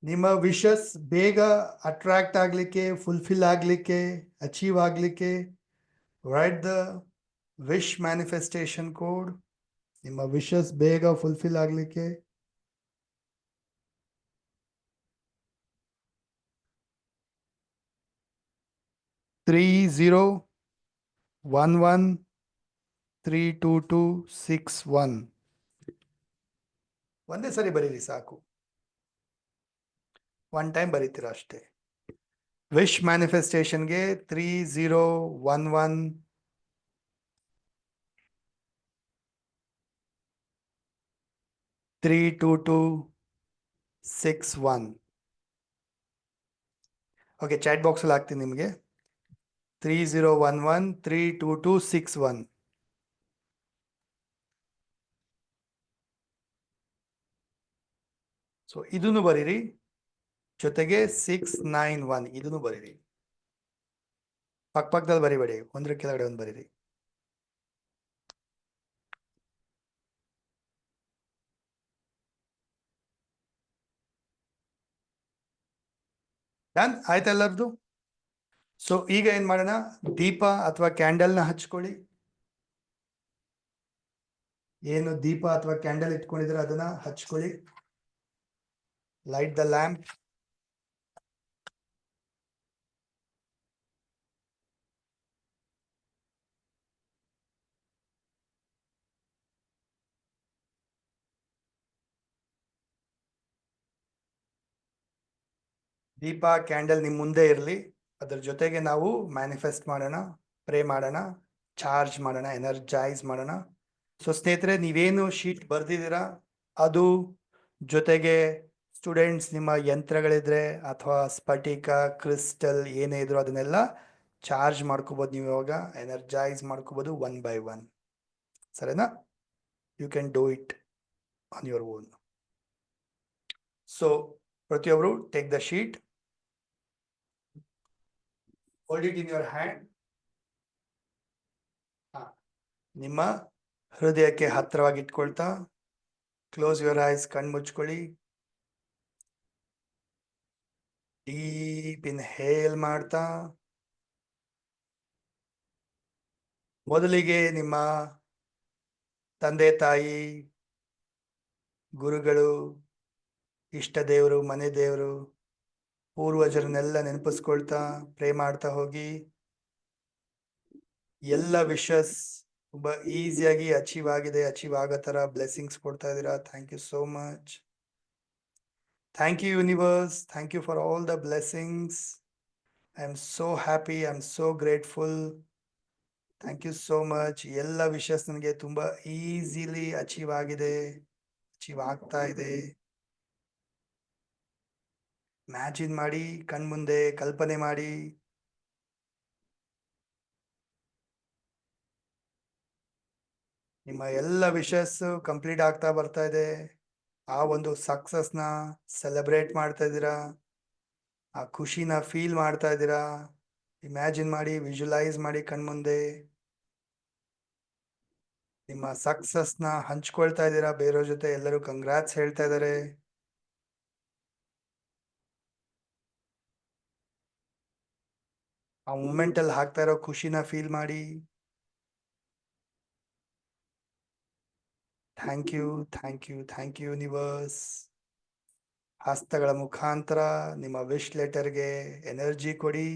ನಿಮ್ಮ ವಿಶಸ್ ಬೇಗ ಅಟ್ರಾಕ್ಟ್ ಆಗ್ಲಿಕ್ಕೆ, ಫುಲ್ಫಿಲ್ ಆಗ್ಲಿಕ್ಕೆ, ಅಚೀವ್ ಆಗ್ಲಿಕ್ಕೆ right the wish manifestation code. ನಿಮ್ಮ ವಿಶಸ್ ಬೇಗ ಫುಲ್ಫಿಲ್ ಆಗ್ಲಿಕ್ಕೆ 3011 32261. ಒಂದೇ ಸರಿ ಬರೀರಿ ಸಾಕು, ಒನ್ ಟೈಮ್ ಬರೀತೀರಾ ಅಷ್ಟೇ. ವಿಶ್ ಮ್ಯಾನಿಫೆಸ್ಟೇಷನ್ಗೆ 3011 32261. ಓಕೆ, ಚಾಟ್ ಬಾಕ್ಸ್ ಅಲ್ಲಿ ಹಾಕ್ತೀನಿ ನಿಮಗೆ 3011 32261. ಸೊ ಇದನ್ನು ಬರೀರಿ, ಜೊತೆಗೆ 691 ಇದನ್ನು ಬರೀರಿ. ಪಕ್ಕದಲ್ಲಿ ಬರಿಬೇಡಿ, ಒಂದ್ರ ಕೆಳಗಡೆ ಒಂದು ಬರೀರಿ. ಡನ್ ಆಯ್ತಾ ಎಲ್ಲರದು? ಸೊ ಈಗ ಏನ್ ಮಾಡೋಣ, ದೀಪ ಅಥವಾ ಕ್ಯಾಂಡಲ್ನ ಹಚ್ಕೊಳ್ಳಿ. ಏನು ದೀಪ ಅಥವಾ ಕ್ಯಾಂಡಲ್ ಇಟ್ಕೊಂಡಿದ್ರೆ ಅದನ್ನ ಹಚ್ಕೊಳ್ಳಿ. Light the lamp. ದೀಪ ಕ್ಯಾಂಡಲ್ ನಿಮ್ ಮುಂದೆ ಇರಲಿ. ಅದ್ರ ಜೊತೆಗೆ ನಾವು ಮ್ಯಾನಿಫೆಸ್ಟ್ ಮಾಡೋಣ, ಪ್ರೇ ಮಾಡೋಣ, ಚಾರ್ಜ್ ಮಾಡೋಣ, ಎನರ್ಜೈಸ್ ಮಾಡೋಣ. ಸೊ ಸ್ನೇಹಿತರೆ, ನೀವೇನು ಶೀಟ್ ಬರ್ದಿದ್ದೀರಾ ಅದು, ಜೊತೆಗೆ ಸ್ಟೂಡೆಂಟ್ಸ್ ನಿಮ್ಮ ಯಂತ್ರಗಳಿದ್ರೆ ಅಥವಾ ಸ್ಫಟಿಕ, ಕ್ರಿಸ್ಟಲ್ ಏನೇ ಇದ್ರು ಅದನ್ನೆಲ್ಲ ಚಾರ್ಜ್ ಮಾಡ್ಕೋಬೋದು. ನೀವು ಇವಾಗ ಎನರ್ಜೈಸ್ ಮಾಡ್ಕೋಬೋದು 1 by 1. ಸರಿನಾ? You can do it on your own. So ಪ್ರತಿಯೊಬ್ಬರು take the sheet, hold it in your hand. ನಿಮ್ಮ ಹೃದಯಕ್ಕೆ ಹತ್ತಿರವಾಗಿ ಇಟ್ಕೊಳ್ತಾ ಕ್ಲೋಸ್ ಯುವರ್ ಐಸ್, ಕಣ್ಣು ಮುಚ್ಕೊಳ್ಳಿ. ಡೀಪ್ ಇನ್ಹೇಲ್ ಮಾಡ್ತಾ ಮೊದಲಿಗೆ ನಿಮ್ಮ ತಂದೆ ತಾಯಿ, ಗುರುಗಳು, ಇಷ್ಟ ದೇವರು, ಮನೆ ದೇವರು, ಪೂರ್ವಜರನ್ನೆಲ್ಲ ನೆನಪಿಸ್ಕೊಳ್ತಾ ಪ್ರೇ ಮಾಡ್ತಾ ಹೋಗಿ. ಎಲ್ಲ ವಿಶಸ್ ತುಂಬಾ ಈಸಿಯಾಗಿ ಅಚೀವ್ ಆಗಿದೆ, ಅಚೀವ್ ಆಗೋ ತರ ಬ್ಲೆಸ್ಸಿಂಗ್ಸ್ ಕೊಡ್ತಾ ಇದ್ದೀರಾ. Thank you so much. Thank you universe, thank you for all the blessings. I am so happy, I am so grateful. Thank you so much. ಎಲ್ಲ ವಿಶಸ್ ನನಗೆ ತುಂಬಾ ಈಸಿಲಿ ಅಚೀವ್ ಆಗಿದೆ, ಅಚೀವ್ ಆಗ್ತಾ ಇದೆ. ಇಮ್ಯಾಜಿನ್ ಮಾಡಿ, ಕಣ್ಮುಂದೆ ಕಲ್ಪನೆ ಮಾಡಿ. ನಿಮ್ಮ ಎಲ್ಲ ವಿಶಸ್ ಕಂಪ್ಲೀಟ್ ಆಗ್ತಾ ಬರ್ತಾ ಇದೆ. ಆ ಒಂದು ಸಕ್ಸಸ್ನ ಸೆಲೆಬ್ರೇಟ್ ಮಾಡ್ತಾ ಇದ್ದೀರಾ, ಆ ಖುಷಿನ ಫೀಲ್ ಮಾಡ್ತಾ ಇದ್ದೀರಾ. ಇಮ್ಯಾಜಿನ್ ಮಾಡಿ, ವಿಜುವಲೈಸ್ ಮಾಡಿ ಕಣ್ಮುಂದೆ. ನಿಮ್ಮ ಸಕ್ಸಸ್ನ ಹಂಚ್ಕೊಳ್ತಾ ಇದ್ದೀರಾ ಬೇರೆಯವ್ರ ಜೊತೆ, ಎಲ್ಲರೂ ಕಂಗ್ರಾಟ್ಸ್ ಹೇಳ್ತಾ ಇದ್ದಾರೆ. ಆ ಮೂಮೆಂಟ್ ಅಲ್ಲಿ ಹಾಕ್ತಾ ಇರೋ ಖುಷಿನ ಫೀಲ್ ಮಾಡಿ. Thank you, thank you, thank you universe. ಹಸ್ತಗಳ ಮುಖಾಂತರ ನಿಮ್ಮ ವಿಶ್ ಲೆಟರ್ಗೆ ಎನರ್ಜಿ ಕೊಡಿ.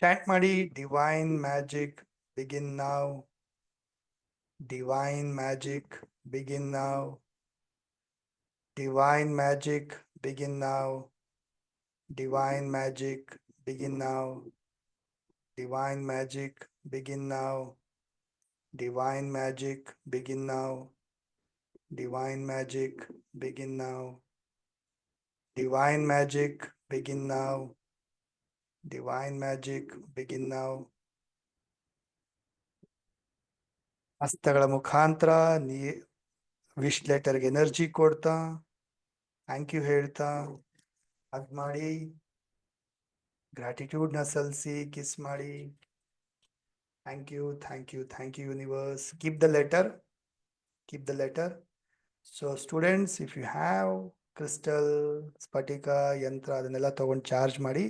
ಚಾಟ್ ಮಾಡಿ, divine magic begin now, divine magic begin now, divine magic begin now, divine magic begin now, divine magic begin now, Divine magic, begin now. Divine magic, begin now. Divine magic, begin now. Divine magic, begin now. ಹಸ್ತಗಳ ಮುಖಾಂತರ ನೀ ವಿಶ್ ಲೆಟರ್ಗೆ ಎನರ್ಜಿ ಕೊಡ್ತಾ ಥ್ಯಾಂಕ್ ಯು ಹೇಳ್ತಾ ಹಗ್ ಮಾಡಿ ಗ್ರಾಟಿಟ್ಯೂಡ್ನ ಸಲ್ಲಿಸಿ ಕಿಸ್ ಮಾಡಿ thank you thank you thank you universe keep the letter keep the letter so students if you have crystal ಸ್ಫಟಿಕ ಯಂತ್ರ ಅದನ್ನೆಲ್ಲ ತಗೊಂಡು ಚಾರ್ಜ್ ಮಾಡಿ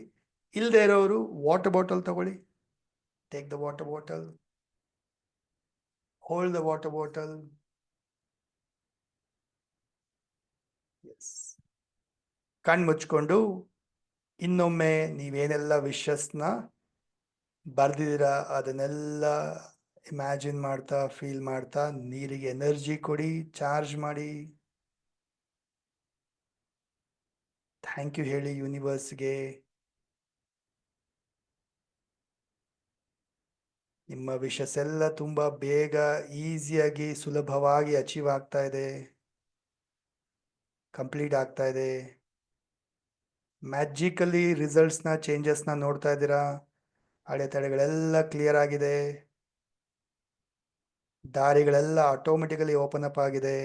ಇಲ್ಲದೆ ಇರೋರು ವಾಟರ್ ಬಾಟಲ್ ತಗೊಳ್ಳಿ take the water bottle hold the water bottle ಕಣ್ ಮುಚ್ಕೊಂಡು ಇನ್ನೊಮ್ಮೆ ನೀವೇನೆಲ್ಲ ವಿಶಸ್ನ ಬರ್ದಿದ್ದೀರಾ ಅದನ್ನೆಲ್ಲ ಇಮ್ಯಾಜಿನ್ ಮಾಡ್ತಾ ಫೀಲ್ ಮಾಡ್ತಾ ನೀರಿಗೆ ಎನರ್ಜಿ ಕೊಡಿ ಚಾರ್ಜ್ ಮಾಡಿ ಥ್ಯಾಂಕ್ ಯು ಹೇಳಿ ಯೂನಿವರ್ಸ್ಗೆ ನಿಮ್ಮ ವಿಶಸ್ ಎಲ್ಲ ತುಂಬಾ ಬೇಗ ಈಸಿಯಾಗಿ ಸುಲಭವಾಗಿ ಅಚೀವ್ ಆಗ್ತಾ ಇದೆ ಕಂಪ್ಲೀಟ್ ಆಗ್ತಾ ಇದೆ ಮ್ಯಾಜಿಕಲಿ ರಿಸಲ್ಟ್ಸ್ನ ಚೇಂಜಸ್ನ ನೋಡ್ತಾ ಇದ್ದೀರಾ ಅಡೆತಡೆಗಳೆಲ್ಲ ಕ್ಲಿಯರ್ ಆಗಿದೆ ದಾರಿಗಳೆಲ್ಲ ಆಟೋಮೆಟಿಕಲಿ ಓಪನ್ ಅಪ್ ಆಗಿದೆ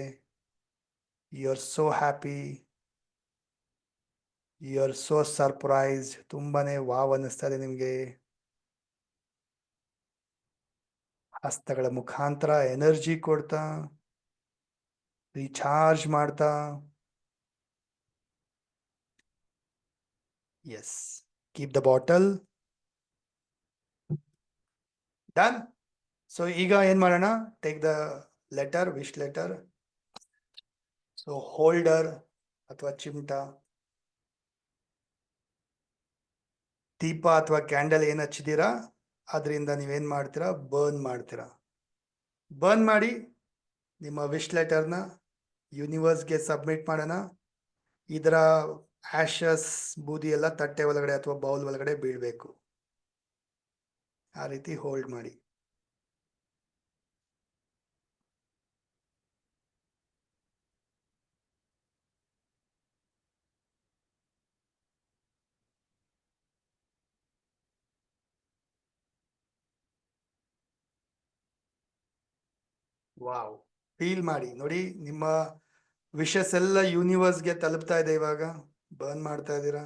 you are so happy you are so surprised ತುಂಬಾನೇ ವಾವ್ ಅನ್ನಿಸ್ತಾ ಇದೆ ನಿಮಗೆ ಹಸ್ತಗಳ ಮುಖಾಂತರ ಎನರ್ಜಿ ಕೊಡ್ತಾ ರೀಚಾರ್ಜ್ ಮಾಡ್ತಾ yes keep the bottle done so ಈಗ ಏನ್ ಮಾಡೋಣ take the letter wish letter so holder ಅಥವಾ ಚಿಮಟ ದೀಪ ಅಥವಾ ಕ್ಯಾಂಡಲ್ ಏನ್ ಹಚ್ಚಿದೀರಾ ಅದರಿಂದ ನೀವೇನ್ ಮಾಡ್ತೀರಾ ಬರ್ನ್ ಮಾಡ್ತೀರಾ ಬರ್ನ್ ಮಾಡಿ ನಿಮ್ಮ ವಿಶ್ ಲೆಟರ್ನ ಯೂನಿವರ್ಸ್ಗೆ ಸಬ್ಮಿಟ್ ಮಾಡೋಣ ಇದರ ಆಶಸ್ ಬೂದಿ ಎಲ್ಲ ತಟ್ಟೆ ಒಳಗಡೆ ಅಥವಾ ಬೌಲ್ ಒಳಗಡೆ ಬೀಳಬೇಕು ಆ ರೀತಿ ಹೋಲ್ಡ್ ಮಾಡಿ ವಾವ್ ಫೀಲ್ ಮಾಡಿ ನೋಡಿ ನಿಮ್ಮ ವಿಶಸ್ ಎಲ್ಲ ಯೂನಿವರ್ಸ್ಗೆ ತಲುಪ್ತಾ ಇದೆ ಇವಾಗ ಬರ್ನ್ ಮಾಡ್ತಾ ಇದ್ದೀರಾ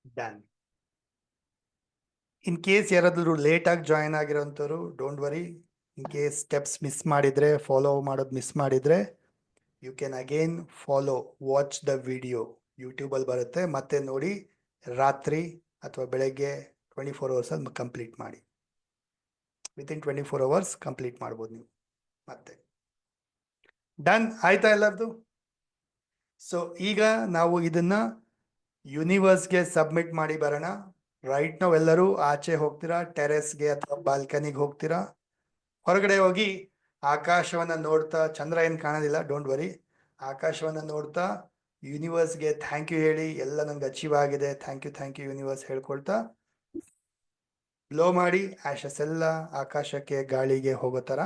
ಡನ್ ಇನ್ ಕೇಸ್ ಯಾರಾದ್ರೂ ಲೇಟ್ ಆಗಿ ಜಾಯಿನ್ ಆಗಿರೋಂಥವ್ರು don't worry in case steps miss ಮಾಡಿದ್ರೆ ಫಾಲೋ ಮಾಡೋದು ಮಿಸ್ ಮಾಡಿದ್ರೆ you can again follow watch the video ಯೂಟ್ಯೂಬಲ್ಲಿ ಬರುತ್ತೆ ಮತ್ತೆ ನೋಡಿ ರಾತ್ರಿ ಅಥವಾ ಬೆಳಗ್ಗೆ 24 hours ಅಲ್ಲಿ ಕಂಪ್ಲೀಟ್ ಮಾಡಿ ವಿತಿನ್ 24 hours ಕಂಪ್ಲೀಟ್ ಮಾಡ್ಬೋದು ನೀವು ಮತ್ತೆ ಡನ್ ಆಯ್ತಾ ಎಲ್ಲರದು ಸೊ ಈಗ ನಾವು ಇದನ್ನ ಯೂನಿವರ್ಸ್ಗೆ ಸಬ್ಮಿಟ್ ಮಾಡಿ ಬರೋಣ ರೈಟ್ ನಾವು ಎಲ್ಲರೂ ಆಚೆ ಹೋಗ್ತೀರಾ ಟೆರೆಸ್ಗೆ ಅಥವಾ ಬಾಲ್ಕನಿಗೆ ಹೋಗ್ತೀರಾ ಹೊರಗಡೆ ಹೋಗಿ ಆಕಾಶವನ್ನ ನೋಡ್ತಾ ಚಂದ್ರ ಏನು ಕಾಣೋದಿಲ್ಲ ಡೋಂಟ್ ವರಿ ಆಕಾಶವನ್ನ ನೋಡ್ತಾ ಯೂನಿವರ್ಸ್ಗೆ ಥ್ಯಾಂಕ್ ಯು ಹೇಳಿ ಎಲ್ಲ ನಂಗೆ ಅಚೀವ್ ಆಗಿದೆ ಥ್ಯಾಂಕ್ ಯು ಯೂನಿವರ್ಸ್ ಹೇಳ್ಕೊಳ್ತಾ ಬ್ಲೋ ಮಾಡಿ ಆಶಸ್ ಎಲ್ಲ ಆಕಾಶಕ್ಕೆ ಗಾಳಿಗೆ ಹೋಗೋ ಥರ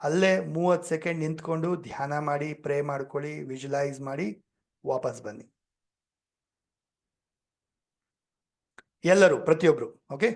ಅಲ್ಲೇ 30 ಸೆಕೆಂಡ್ ನಿಂತ್ಕೊಂಡು ಧ್ಯಾನ ಮಾಡಿ ಪ್ರೇ ಮಾಡ್ಕೊಳ್ಳಿ ವಿಜುವಲೈಸ್ ಮಾಡಿ ವಾಪಸ್ ಬನ್ನಿ ಎಲ್ಲರೂ ಪ್ರತಿಯೊಬ್ರು okay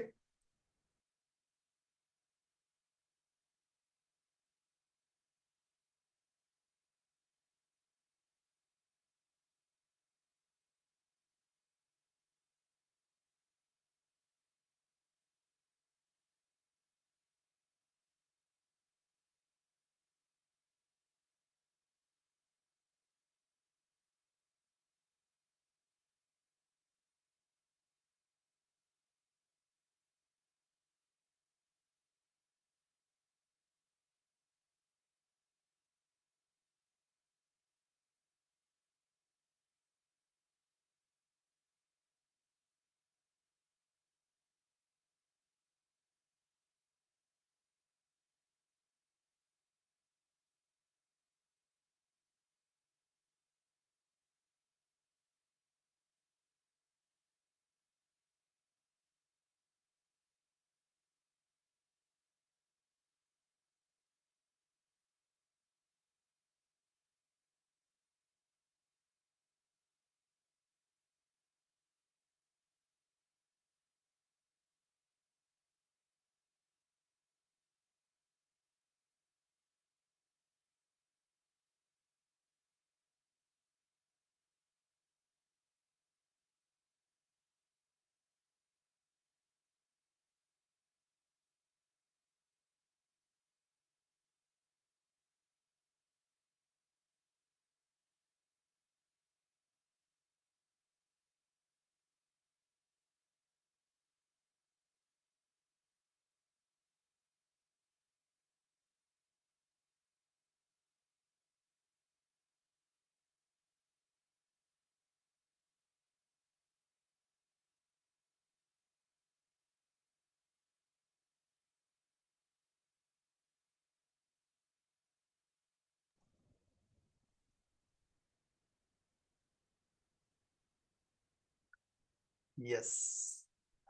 Yes,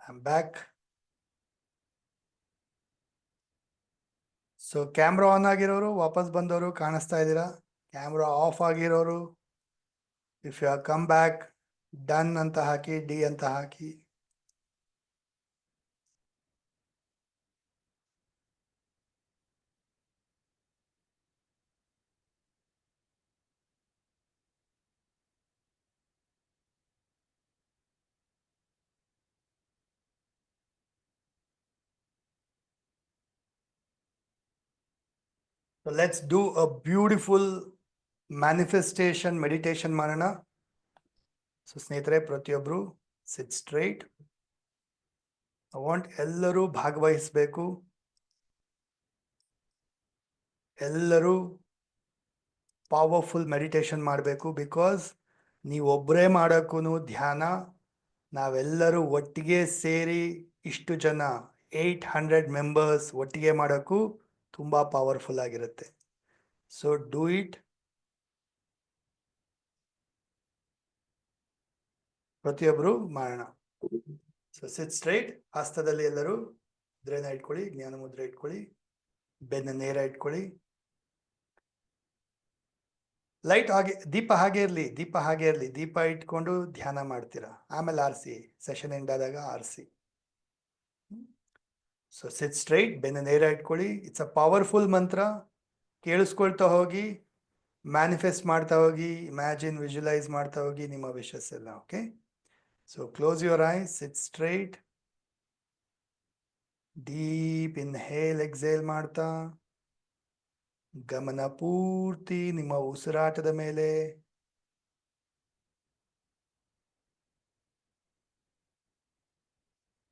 I'm back. So camera on ಆಗಿರೋರು ವಾಪಸ್ ಬಂದವರು ಕಾಣಿಸ್ತಾ ಇದ್ದೀರಾ? ಕ್ಯಾಮ್ರಾ ಆಫ್ ಆಗಿರೋರು if you come back done ಅಂತ ಹಾಕಿ, ಡಿ ಅಂತ ಹಾಕಿ. So let's do a beautiful manifestation meditation ಮಾಡೋಣ. ಸೊ ಸ್ನೇಹಿತರೆ, ಪ್ರತಿಯೊಬ್ರು ಸಿಟ್ ಸ್ಟ್ರೈಟ್. ಐ ವಾಂಟ್ ಎಲ್ಲರೂ ಭಾಗವಹಿಸಬೇಕು. ಎಲ್ಲರೂ ಪವರ್ಫುಲ್ ಮೆಡಿಟೇಷನ್ ಮಾಡಬೇಕು. ಬಿಕಾಸ್ ನೀವು ಒಬ್ಬರೇ ಮಾಡೋಕ್ಕೂ ಧ್ಯಾನ, ನಾವೆಲ್ಲರೂ ಒಟ್ಟಿಗೆ ಸೇರಿ ಇಷ್ಟು ಜನ 800 ಮೆಂಬರ್ಸ್ ಒಟ್ಟಿಗೆ ಮಾಡೋಕ್ಕೂ ತುಂಬ ಪವರ್ಫುಲ್ ಆಗಿರುತ್ತೆ. So do it. ಪ್ರತಿಯೊಬ್ಬರು ಮಾಡೋಣ. ಸೊ ಸಿಟ್ ಸ್ಟ್ರೈಟ್. ಹಸ್ತದಲ್ಲಿ ಎಲ್ಲರೂ ಮುದ್ರೆನ ಇಟ್ಕೊಳ್ಳಿ, ಜ್ಞಾನ ಮುದ್ರೆ ಇಟ್ಕೊಳ್ಳಿ, ಬೆನ್ನ ನೇರ ಇಟ್ಕೊಳ್ಳಿ. ಲೈಟ್ ಹಾಗೆ, ದೀಪ ಹಾಗೆ ಇರಲಿ, ದೀಪ ಹಾಗೆ ಇರಲಿ. ದೀಪ ಇಟ್ಕೊಂಡು ಧ್ಯಾನ ಮಾಡ್ತೀರಾ, ಆಮೇಲೆ ಆರಿಸಿ, ಸೆಷನ್ ಎಂಡ್ ಆದಾಗ ಆರಿಸಿ. ಸೊ ಸಿಟ್ ಸ್ಟ್ರೈಟ್, ಬೆನ್ನ ನೇರ ಇಟ್ಕೊಳ್ಳಿ. ಇಟ್ಸ್ ಅ ಪವರ್ಫುಲ್ ಮಂತ್ರ. ಕೇಳಿಸ್ಕೊಳ್ತಾ ಹೋಗಿ, ಮ್ಯಾನಿಫೆಸ್ಟ್ ಮಾಡ್ತಾ ಹೋಗಿ, ಇಮ್ಯಾಜಿನ್, ವಿಜುವಲೈಸ್ ಮಾಡ್ತಾ ಹೋಗಿ ನಿಮ್ಮ ವಿಶಸ್ ಎಲ್ಲ. Okay, so close your ice, sit straight. Deep inhale, exhale ಮಾಡ್ತಾ ಗಮನ ಪೂರ್ತಿ ನಿಮ್ಮ ಉಸಿರಾಟದ ಮೇಲೆ.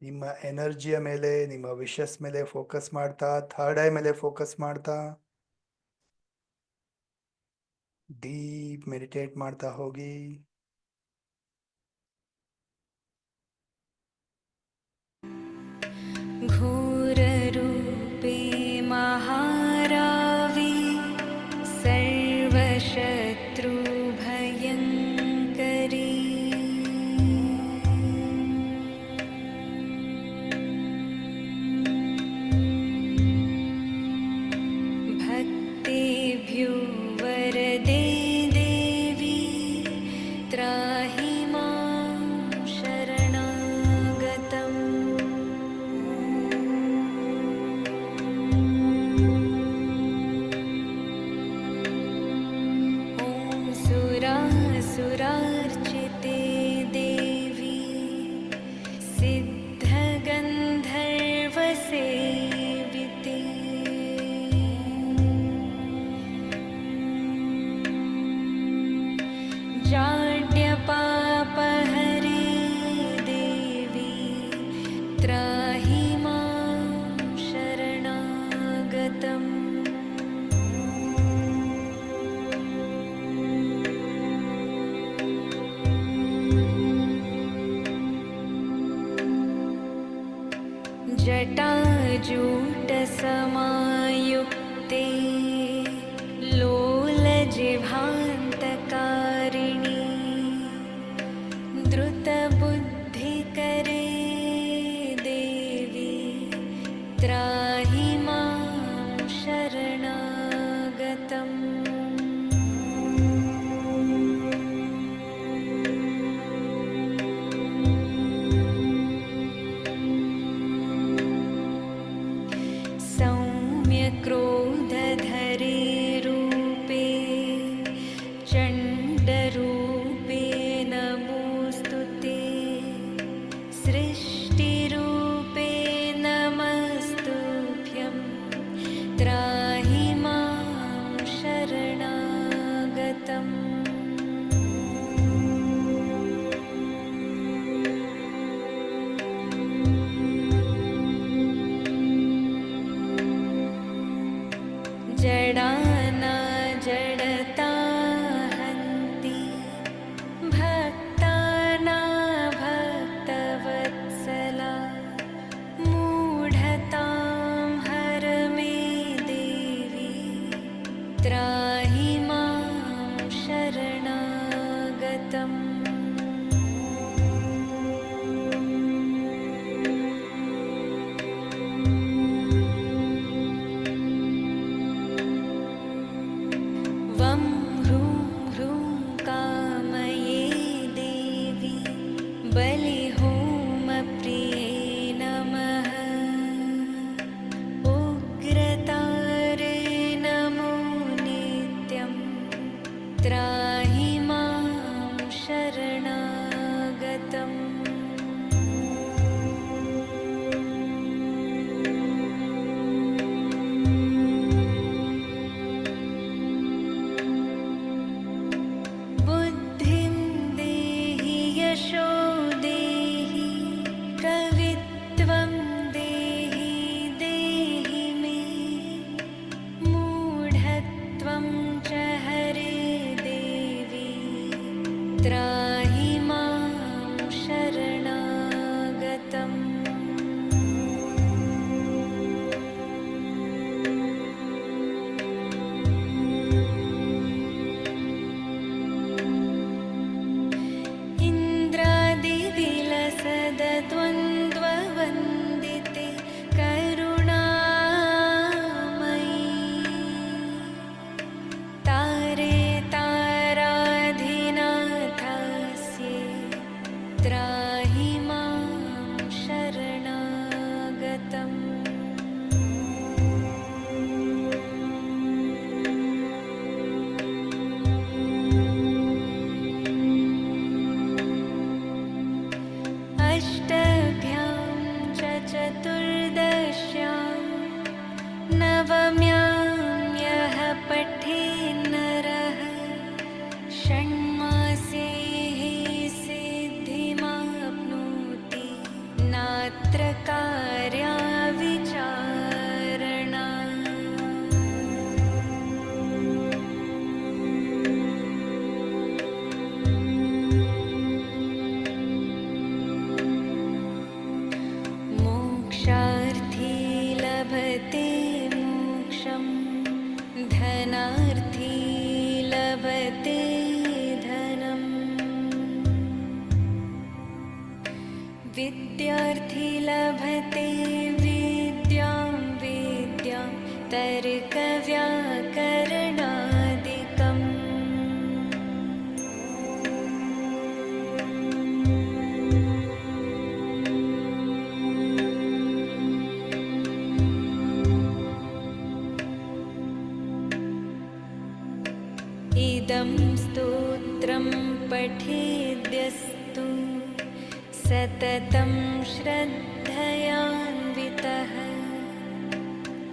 ನಿಮ್ಮ ಎನರ್ಜಿಯ ಮೇಲೆ, ನಿಮ್ಮ ವಿಶಸ್ ಮೇಲೆ ಫೋಕಸ್ ಮಾಡ್ತಾ, ಥರ್ಡ್ ಐ ಮೇಲೆ ಫೋಕಸ್ ಮಾಡ್ತಾ ಡೀಪ್ ಮೆಡಿಟೇಟ್ ಮಾಡ್ತಾ ಹೋಗಿ. घोररूपे महारावी सर्वशत्रुभयङ्करी भक्तेभ्यो वरदे देवी त्राहि मां शरणागतम्। सुरार्चिते देवी सिद्धगन्धर्वसेविते जाड्यपापहरे देवी त्राहि मां शरणागतम्। जटाजूटसमायुक्ते लोलजिह्वान्तकारिणी द्रुतबुद्धिकरे देवी त्राहि मां शरणागतम्। क्रोधधरे रूपे चण्डरूपे नमोऽस्तु ते। सृष्टिरूपे नमस्तुभ्यं त्राहि मां शरणागतम्। जडाना जडता हन्ति भक्ताना भक्तवत्सला मात्रकार्या विचारणा मोक्षार्थी लभते मोक्षं धनार्थी लभते धनम् विद्यार्थी लभते विद्यां विद्यां तर्कव्याकरणादिकम् इदं स्तोत्रं पठेद्यस्तु सततं श्रद्धयान्वितः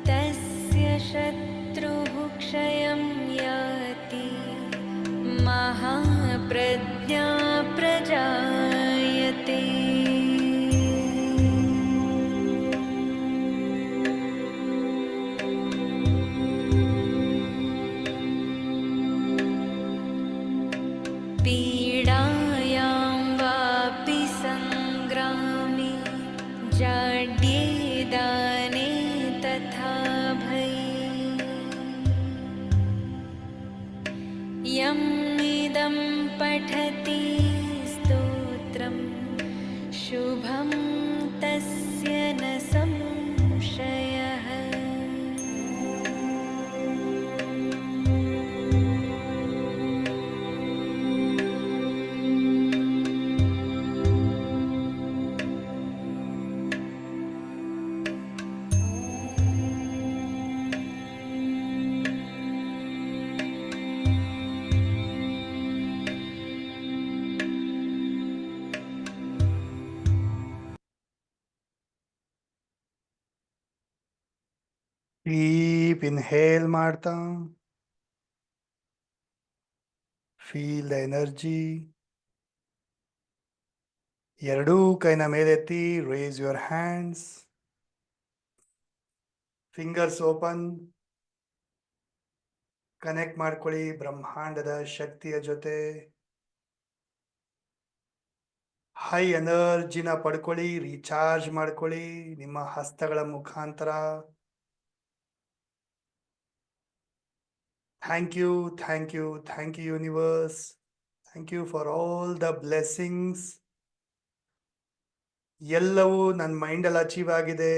तस्य शत्रुः क्षयं याति महाप्रज्ञा प्रजायते पीडायां वापि सङ्ग्रामे जाड्ये दाने तथा भये यम् इदं पठति स्तोत्रं शुभं तस्य न संशयः ಡೀಪ್ ಇನ್ಹೇಲ್ ಮಾಡ್ತಾ ಫೀಲ್ ದ ಎನರ್ಜಿ. ಎರಡೂ ಕೈನ ಮೇಲೆತ್ತಿ, raise your hands, fingers open. Connect ಮಾಡ್ಕೊಳ್ಳಿ ಬ್ರಹ್ಮಾಂಡದ ಶಕ್ತಿಯ ಜೊತೆ. ಹೈ ಎನರ್ಜಿನ ಪಡ್ಕೊಳ್ಳಿ, ರೀಚಾರ್ಜ್ ಮಾಡ್ಕೊಳ್ಳಿ ನಿಮ್ಮ ಹಸ್ತಗಳ ಮುಖಾಂತರ. Thank you, thank you, thank you, universe. Thank you for all the blessings. ಎಲ್ಲವೂ ನನ್ನ ಮೈಂಡಲ್ಲಿ ಅಚೀವ್ ಆಗಿದೆ,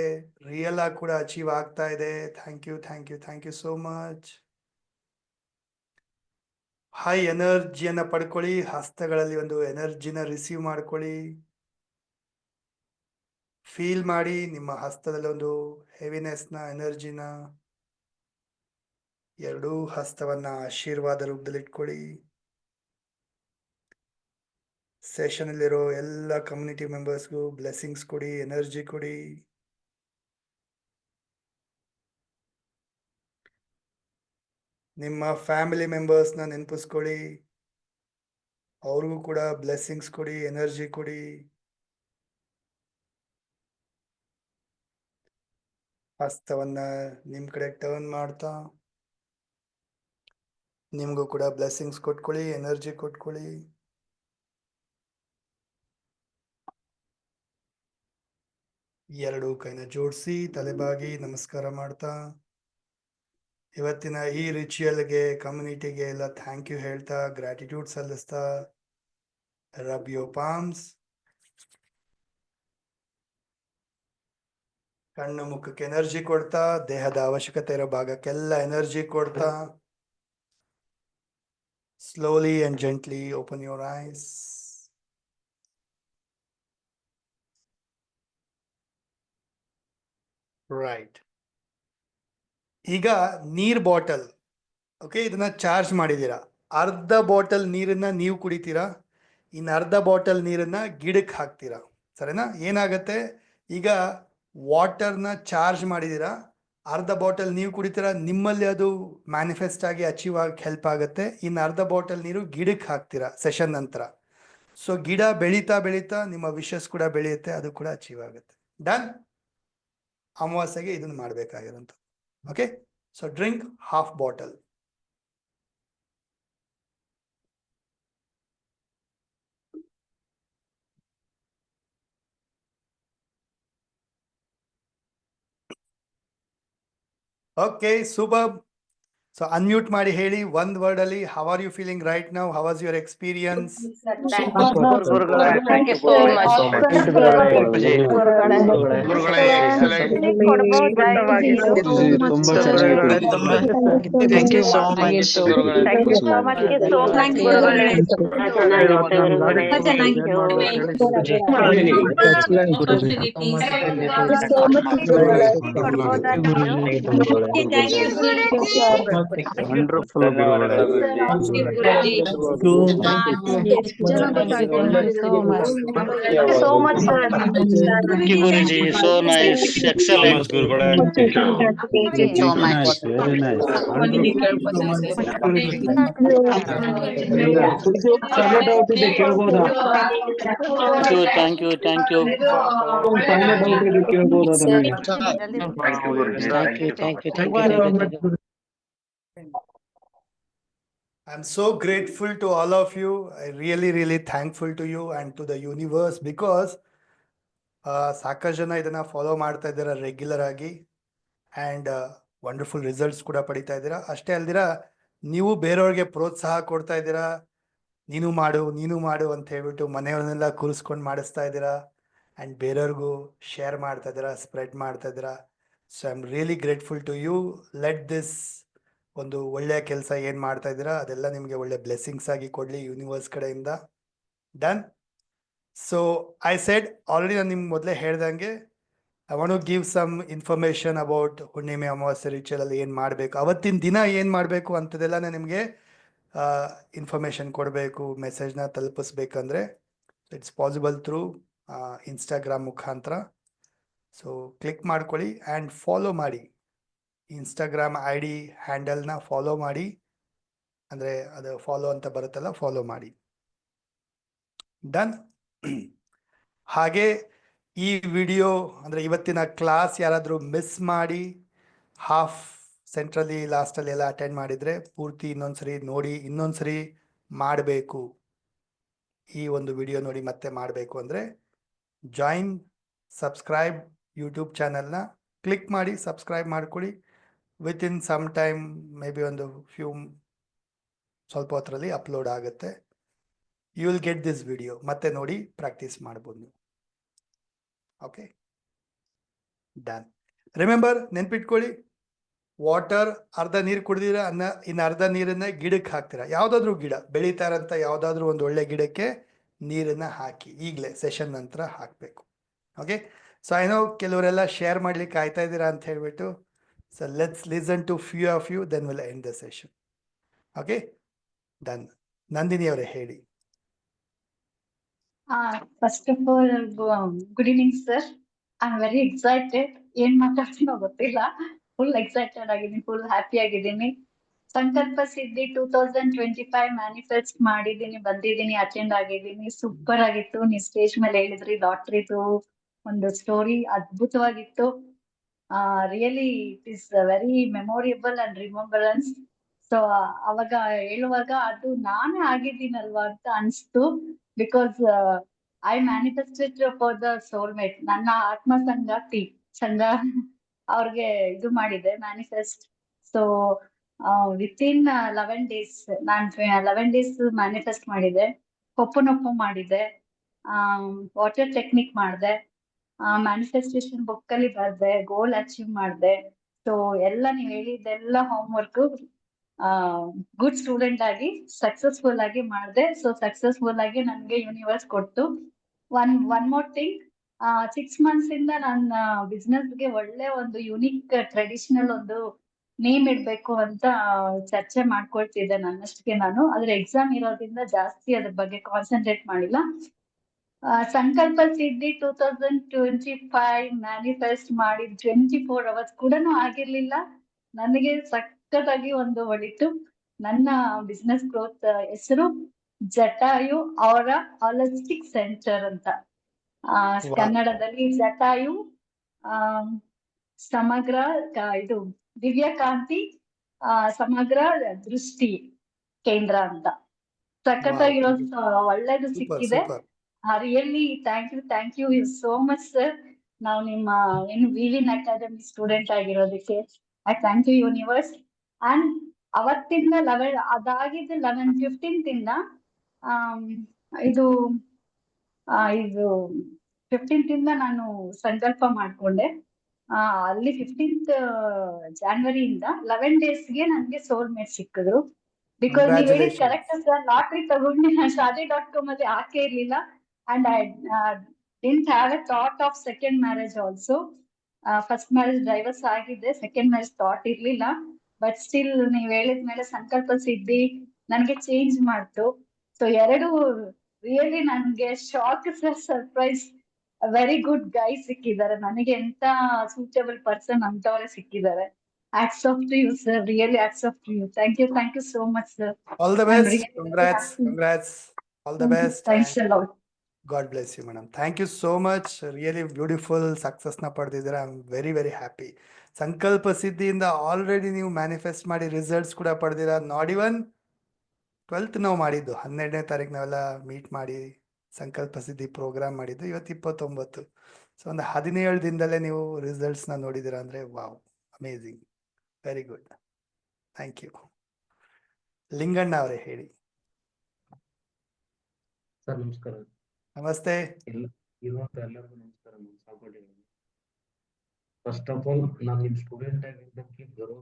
ರಿಯಲ್ ಆಗಿ ಕೂಡ ಅಚೀವ್ ಆಗ್ತಾ ಇದೆ. Thank you, thank you, thank you so much. High ಎನರ್ಜಿಯನ್ನು ಪಡ್ಕೊಳ್ಳಿ, ಹಸ್ತಗಳಲ್ಲಿ ಒಂದು ಎನರ್ಜಿನ ರಿಸೀವ್ ಮಾಡ್ಕೊಳ್ಳಿ. ಫೀಲ್ ಮಾಡಿ ನಿಮ್ಮ ಹಸ್ತದಲ್ಲಿ ಒಂದು ಹೆವಿನೆಸ್ನ, ಎನರ್ಜಿನ. ಎರಡೂ ಹಸ್ತವನ್ನ ಆಶೀರ್ವಾದ ರೂಪದಲ್ಲಿ ಇಟ್ಕೊಳ್ಳಿ. ಸೆಷನ್ ಅಲ್ಲಿರೋ ಎಲ್ಲ ಕಮ್ಯುನಿಟಿ ಮೆಂಬರ್ಸ್ಗೂ ಬ್ಲೆಸ್ಸಿಂಗ್ಸ್ ಕೊಡಿ, ಎನರ್ಜಿ ಕೊಡಿ. ನಿಮ್ಮ ಫ್ಯಾಮಿಲಿ ಮೆಂಬರ್ಸ್ನ ನೆನಪಿಸ್ಕೊಳ್ಳಿ, ಅವ್ರಿಗೂ ಕೂಡ ಬ್ಲೆಸ್ಸಿಂಗ್ಸ್ ಕೊಡಿ, ಎನರ್ಜಿ ಕೊಡಿ. ಹಸ್ತವನ್ನ ನಿಮ್ಮ ಕಡೆ ಟರ್ನ್ ಮಾಡ್ತಾ ನಿಮಗೂ ಕೂಡ ಬ್ಲೆಸ್ಸಿಂಗ್ಸ್ ಕೊಟ್ಕೊಳ್ಳಿ, ಎನರ್ಜಿ ಕೊಟ್ಕೊಳ್ಳಿ. ಎರಡು ಕೈನ ಜೋಡಿಸಿ ತಲೆಬಾಗಿ ನಮಸ್ಕಾರ ಮಾಡ್ತಾ ಇವತ್ತಿನ ಈ ರಿಚುಯಲ್ಗೆ, ಕಮ್ಯುನಿಟಿಗೆ ಎಲ್ಲ ಥ್ಯಾಂಕ್ ಯು ಹೇಳ್ತಾ, ಗ್ರಾಟಿಟ್ಯೂಡ್ ಸಲ್ಲಿಸ್ತಾ, ರಬ್ ಯೋರ್ ಪಾಮ್ಸ್. ಕಣ್ಣು ಮುಖಕ್ಕೆ ಎನರ್ಜಿ ಕೊಡ್ತಾ, ದೇಹದ ಅವಶ್ಯಕತೆ ಇರೋ ಭಾಗಕ್ಕೆಲ್ಲ ಎನರ್ಜಿ ಕೊಡ್ತಾ, slowly and gently open your eyes. Right. ಈಗ ನೀರ್ ಬಾಟಲ್, ಓಕೆ, ಇದನ್ನ ಚಾರ್ಜ್ ಮಾಡಿದ್ದೀರಾ. ಅರ್ಧ ಬಾಟಲ್ ನೀರನ್ನ ನೀವು ಕುಡಿತೀರಾ, ಇನ್ನು ಅರ್ಧ ಬಾಟಲ್ ನೀರನ್ನ ಗಿಡಕ್ಕೆ ಹಾಕ್ತೀರಾ. ಸರಿನಾ? ಏನಾಗತ್ತೆ, ಈಗ ವಾಟರ್ನ ಚಾರ್ಜ್ ಮಾಡಿದ್ದೀರಾ, ಅರ್ಧ ಬಾಟಲ್ ನೀವು ಕುಡಿತೀರಾ, ನಿಮ್ಮಲ್ಲಿ ಅದು ಮ್ಯಾನಿಫೆಸ್ಟ್ ಆಗಿ ಅಚೀವ್ ಆಗಿ ಹೆಲ್ಪ್ ಆಗುತ್ತೆ. ಇನ್ನು ಅರ್ಧ ಬಾಟಲ್ ನೀರು ಗಿಡಕ್ಕೆ ಹಾಕ್ತೀರಾ ಸೆಷನ್ ನಂತರ. ಸೊ ಗಿಡ ಬೆಳೀತಾ ಬೆಳೀತಾ ನಿಮ್ಮ ವಿಶಸ್ ಕೂಡ ಬೆಳೆಯುತ್ತೆ, ಅದು ಕೂಡ ಅಚೀವ್ ಆಗುತ್ತೆ. ಡನ್. ಅಮಾವಾಸ್ಯೆಗೆ ಇದನ್ನ ಮಾಡ್ಬೇಕಾಗಿರೋಂಥ. Okay, so drink half bottle. Okay, super. So unmute ಮಾಡಿ ಹೇಳಿ ಒಂದ್ ವರ್ಡ್ ಅಲ್ಲಿ, how are you feeling right now? How was your experience? Wonderful ಗುರುಗಳೇ. So much, sir. Thank you, Guruji. So nice, excellent. ಗುರುಗಳೇ. So much. Very nice. Thank you. Thank you. I'm so grateful to all of you. I really thankful to you and to the universe because ಸಾಕಷ್ಟು ಜನ ಇದನ್ನ ಫಾಲೋ ಮಾಡ್ತಾ ಇದ್ದೀರಾ ರೆಗ್ಯುಲರ್ ಆಗಿ ಆ್ಯಂಡ್ ವಂಡರ್ಫುಲ್ ರಿಸಲ್ಟ್ಸ್ ಕೂಡ ಪಡಿತಾ ಇದ್ದೀರಾ. ಅಷ್ಟೇ ಅಲ್ದಿರ ನೀವು ಬೇರೆಯವ್ರಿಗೆ ಪ್ರೋತ್ಸಾಹ ಕೊಡ್ತಾ ಇದ್ದೀರಾ. ನೀನು ಮಾಡು ಅಂತ ಹೇಳ್ಬಿಟ್ಟು ಮನೆಯವ್ರನ್ನೆಲ್ಲ ಕೂರಿಸ್ಕೊಂಡು ಮಾಡಿಸ್ತಾ ಇದ್ದೀರಾ ಆ್ಯಂಡ್ ಬೇರೆಯವ್ರಿಗೂ ಶೇರ್ ಮಾಡ್ತಾ ಇದ್ದೀರಾ, ಸ್ಪ್ರೆಡ್ ಮಾಡ್ತಾ ಇದ್ದೀರಾ. So I am really grateful to you. Let this ಒಂದು ಒಳ್ಳೆಯ ಕೆಲಸ ಏನು ಮಾಡ್ತಾ ಇದ್ದೀರಾ ಅದೆಲ್ಲ ನಿಮಗೆ ಒಳ್ಳೆ ಬ್ಲೆಸ್ಸಿಂಗ್ಸ್ ಆಗಿ ಕೊಡಲಿ ಯೂನಿವರ್ಸ್ ಕಡೆಯಿಂದ. Done. So I said already ನಾನು ನಿಮ್ಗೆ ಮೊದಲೇ ಹೇಳ್ದಂಗೆ I want to give some information about Hunnime Amavasya ರಿಚುವಲಲ್ಲಿ ಏನು ಮಾಡಬೇಕು, ಅವತ್ತಿನ ದಿನ ಏನು ಮಾಡಬೇಕು ಅಂಥದ್ದೆಲ್ಲ ನಿಮಗೆ ಇನ್ಫಾರ್ಮೇಷನ್ ಕೊಡಬೇಕು, ಮೆಸೇಜ್ನ ತಲುಪಿಸ್ಬೇಕಂದ್ರೆ ಇಟ್ಸ್ ಪಾಸಿಬಲ್ ಥ್ರೂ ಇನ್ಸ್ಟಾಗ್ರಾಮ್ ಮುಖಾಂತರ. ಸೊ ಕ್ಲಿಕ್ ಮಾಡ್ಕೊಳ್ಳಿ ಆ್ಯಂಡ್ ಫಾಲೋ ಮಾಡಿ. ಇನ್ಸ್ಟಾಗ್ರಾಮ್ ID ಹ್ಯಾಂಡಲ್ನ ಫಾಲೋ ಮಾಡಿ, ಅಂದರೆ ಅದು ಫಾಲೋ ಅಂತ ಬರುತ್ತಲ್ಲ, ಫಾಲೋ ಮಾಡಿ. ಡನ್. ಹಾಗೆ ಈ ವಿಡಿಯೋ ಅಂದರೆ ಇವತ್ತಿನ ಕ್ಲಾಸ್ ಯಾರಾದರೂ ಮಿಸ್ ಮಾಡಿ ಹಾಫ್ ಸೆಂಟ್ರಲ್ಲಿ ಲಾಸ್ಟಲ್ಲಿ ಎಲ್ಲ ಅಟೆಂಡ್ ಮಾಡಿದರೆ ಪೂರ್ತಿ ಇನ್ನೊಂದ್ಸರಿ ನೋಡಿ, ಇನ್ನೊಂದ್ಸರಿ ಮಾಡಬೇಕು, ಈ ಒಂದು ವಿಡಿಯೋ ನೋಡಿ ಮತ್ತೆ ಮಾಡಬೇಕು ಅಂದರೆ ಜಾಯಿನ್, ಸಬ್ಸ್ಕ್ರೈಬ್ ಯೂಟ್ಯೂಬ್ ಚಾನಲ್ನ ಕ್ಲಿಕ್ ಮಾಡಿ ಸಬ್ಸ್ಕ್ರೈಬ್ ಮಾಡ್ಕೊಳ್ಳಿ. Within some time may be ಒಂದು ಸ್ವಲ್ಪ ಹೊತ್ತರಲ್ಲಿ ಅಪ್ಲೋಡ್ ಆಗುತ್ತೆ. You will get this video, ಮತ್ತೆ ನೋಡಿ ಪ್ರಾಕ್ಟೀಸ್ ಮಾಡ್ಬೋದು ನೀವು. Okay, done. ರಿಮೆಂಬರ್, ನೆನ್ಪಿಟ್ಕೊಳ್ಳಿ, ವಾಟರ್ ಅರ್ಧ ನೀರು ಕುಡ್ದಿರ ಇನ್ನು ಅರ್ಧ ನೀರನ್ನ ಗಿಡಕ್ಕೆ ಹಾಕ್ತೀರಾ. ಯಾವುದಾದ್ರೂ ಗಿಡ ಬೆಳೀತಾ ಇರೋಂಥ ಯಾವುದಾದ್ರೂ ಒಂದು ಒಳ್ಳೆ ಗಿಡಕ್ಕೆ ನೀರನ್ನು ಹಾಕಿ, ಈಗಲೇ ಸೆಷನ್ ನಂತರ ಹಾಕಬೇಕು. ಓಕೆ, ಸೊ ಐ ನೋ ಕೆಲವರೆಲ್ಲ ಶೇರ್ ಮಾಡ್ಲಿಕ್ಕೆ ಕಾಯ್ತಾ ಇದ್ದೀರಾ ಅಂತ ಹೇಳ್ಬಿಟ್ಟು. So let's listen to few of you, then we'll end the session. Okay, done. Nandini avare heli. First of all, good evening, sir. I'm very excited. ಏನ್ ಮಾತಾಡ್ತೀನೋ ಗೊತ್ತಿಲ್ಲ. ಫುಲ್ ಎಕ್ಸೈಟೆಡ್ ಆಗಿದ್ದೀನಿ, ಫುಲ್ ಹ್ಯಾಪಿ ಆಗಿದ್ದೀನಿ. ಸಂಕಲ್ಪ ಸಿದ್ಧಿ 2025 ಮ್ಯಾನಿಫೆಸ್ಟ್ ಮಾಡಿದ್ದೀನಿ, ಬಂದಿದ್ದೀನಿ, ಅಟೆಂಡ್ ಆಗಿದ್ದೀನಿ. ಸೂಪರ್ ಆಗಿತ್ತು. ನೀವು ಸ್ಟೇಜ್ ಮೇಲೆ ಹೇಳಿದ್ರಿ ಲಾಟ್ರಿದು ಒಂದು ಸ್ಟೋರಿ, ಅದ್ಭುತವಾಗಿತ್ತು. Really it is very memorable and remembrance. So ಅವಾಗ ಹೇಳುವಾಗ ಅದು ನಾನೇ ಆಗಿದ್ದೀನಲ್ವಾ ಅಂತ ಅನ್ಸ್ತು. Because I manifested for the soulmate, ನನ್ನ ಆತ್ಮ ಸಂಘ ಅವ್ರಿಗೆ ಇದು ಮಾಡಿದೆ ಮ್ಯಾನಿಫೆಸ್ಟ್. ಸೊ ವಿತಿನ್ 11 days ನಾನು 11 days ಮ್ಯಾನಿಫೆಸ್ಟ್ ಮಾಡಿದೆ. ಒಪ್ಪು ಮಾಡಿದೆ, ವಾಟರ್ ಟೆಕ್ನಿಕ್ ಮಾಡಿದೆ, ಮ್ಯಾನಿಫೆಸ್ಟೇಷನ್ ಬುಕ್ ಅಲ್ಲಿ ಬರ್ದೆ, ಗೋಲ್ ಅಚೀವ್ ಮಾಡಿದೆ. ಸೊ ಎಲ್ಲ ನೀವ್ ಹೇಳಿದ್ದೆಲ್ಲ ಹೋಮ್ ವರ್ಕ್ ಗುಡ್ ಸ್ಟೂಡೆಂಟ್ ಆಗಿ ಸಕ್ಸಸ್ಫುಲ್ ಆಗಿ ಮಾಡಿದೆ. ಸೊ ಸಕ್ಸಸ್ಫುಲ್ ಆಗಿ ನನ್ಗೆ ಯೂನಿವರ್ಸ್ ಕೊಟ್ಟು ಒನ್ ಮೋರ್ ಥಿಂಗ್, 6 months ಇಂದ ನನ್ನ ಬಿಸ್ನೆಸ್ಗೆ ಒಳ್ಳೆ ಒಂದು ಯುನಿಕ್ ಟ್ರೆಡಿಷನಲ್ ಒಂದು ನೇಮ್ ಇಡ್ಬೇಕು ಅಂತ ಚರ್ಚೆ ಮಾಡ್ಕೊಳ್ತಿದ್ದೆ ನನ್ನಷ್ಟಕ್ಕೆ ನಾನು. ಆದ್ರೆ ಎಕ್ಸಾಮ್ ಇರೋದ್ರಿಂದ ಜಾಸ್ತಿ ಅದ್ರ ಬಗ್ಗೆ ಕಾನ್ಸಂಟ್ರೇಟ್ ಮಾಡಿಲ್ಲ. ಸಂಕಲ್ಪ ಸಿದ್ಧಿ 2025 ಮ್ಯಾನಿಫೆಸ್ಟ್ ಮಾಡಿ 24 hours ಕೂಡ ಆಗಿರ್ಲಿಲ್ಲ. ನನಗೆ ಸಖತ್ತಾಗಿ ಒಂದು ಹೊಡಿತು. ನನ್ನ ಬಿಸ್ನೆಸ್ ಗ್ರೋತ್ ಹೆಸರು ಜಟಾಯು ಅವರ ಹಾಲಿಸ್ಟಿಕ್ ಸೆಂಟರ್ ಅಂತ. ಕನ್ನಡದಲ್ಲಿ ಜಟಾಯು ಸಮಗ್ರ ಇದು ದಿವ್ಯಕಾಂತಿ ಸಮಗ್ರ ದೃಷ್ಟಿ ಕೇಂದ್ರ ಅಂತ ಸಖತ್ತಾಗಿರೋ ಒಳ್ಳೇದು ಸೂಪರ್ ಸಿಕ್ಕಿದೆ. Super. Really thank you so much sir. ನಾವು ನಿಮ್ಮ ಏನು ವಿವಿನ್ ಅಕಾಡೆಮಿ ಸ್ಟೂಡೆಂಟ್ ಆಗಿರೋದಕ್ಕೆ I thank you universe. And ಅವತ್ತಿಂದ ಅದಾಗಿದ್ದು 11/15 ಇಂದ ಇದು 15th ಇಂದ ನಾನು ಸಂಕಲ್ಪ ಮಾಡ್ಕೊಂಡೆ. ಅಲ್ಲಿ 15th ಜಾನ್ವರಿಯಿಂದ 11 ಡೇಸ್ಗೆ ನನ್ಗೆ ಸೋಲ್ಮೇಟ್ ಸಿಕ್ಕಿದ್ರು. ಬಿಕಾಸ್ ನೀವ್ ಹೇಳಿದ್ ಕರೆಕ್ಟ್ ಸರ್, ಲಾಟ್ರಿ ತಗೊಂಡು ನಾನು Shaadi.com ಅಲ್ಲಿ ಹಾಕೇ ಇರ್ಲಿಲ್ಲ. And I didn't have a thought of second marriage also. First marriage divorce ಆಗಿದೆ, ಸೆಕೆಂಡ್ ಮ್ಯಾರೇಜ್ ಥಾಟ್ ಇರ್ಲಿಲ್ಲ. ಬಟ್ ಸ್ಟಿಲ್ ನೀವ್ ಹೇಳಿದ್ಮೇಲೆ ಸಂಕಲ್ಪ ಸಿದ್ಧಿ ನನ್ಗೆ ಚೇಂಜ್ ಮಾಡ್ತು. ಸೊ ಎರಡು ರಿಯಲಿ ನನ್ಗೆ shock sir, surprise. Very good guy ಸಿಕ್ಕಿದ್ದಾರೆ ನನಗೆ, ಎಂತ ಸೂಟಬಲ್ ಪರ್ಸನ್ ಅಂತವರೇ ಸಿಕ್ಕಿದ್ದಾರೆ. Hats off to you sir, really hats off to you. Thank you so much sir. All the best. Congrats. All the best. Thanks a lot. God bless you, madam. Thank you so much. Really beautiful success na ಪಡೆದಿದ್ದೀರಾ. I am very very happy. ಸಂಕಲ್ಪ ಸಿದ್ಧಿಯಿಂದ ಆಲ್ರೆಡಿ ನೀವು ಮ್ಯಾನಿಫೆಸ್ಟ್ ಮಾಡಿ ರಿಸಲ್ಟ್ಸ್ ಕೂಡ ಪಡೆದಿರಾ. ನಾಟ್ ಇವನ್ 12th ನಾವು ಮಾಡಿದ್ದು, 12ನೇ ತಾರೀಕು ನಾವೆಲ್ಲ ಮೀಟ್ ಮಾಡಿ ಸಂಕಲ್ಪ ಸಿದ್ಧಿ ಪ್ರೋಗ್ರಾಮ್ ಮಾಡಿದ್ದು. ಇವತ್ತು 29. ಸೊ ಒಂದು 17 ದಿನದಲ್ಲೇ ನೀವು ರಿಸಲ್ಟ್ಸ್ನ ನೋಡಿದ್ದೀರಾ ಅಂದರೆ wow, amazing, very good. Thank you. Linganna ಅವರೇ ಹೇಳಿ. ಸರ್ ನಮಸ್ಕಾರ. ನಮಸ್ತೆ. ಇರುವಂತ ಎಲ್ಲರಿಗೂ ನಮಸ್ಕಾರ. ನಮ್ಮ ಸಹಪಾಠಿಗಳಿಗೆ ಫಸ್ಟ್ ಆಫ್ ಆಲ್ ನಾನು ನಿಮ್ ಸ್ಟೂಡೆಂಟ್ ಆಗಿದ್ದಕ್ಕೆ ಗೌರವ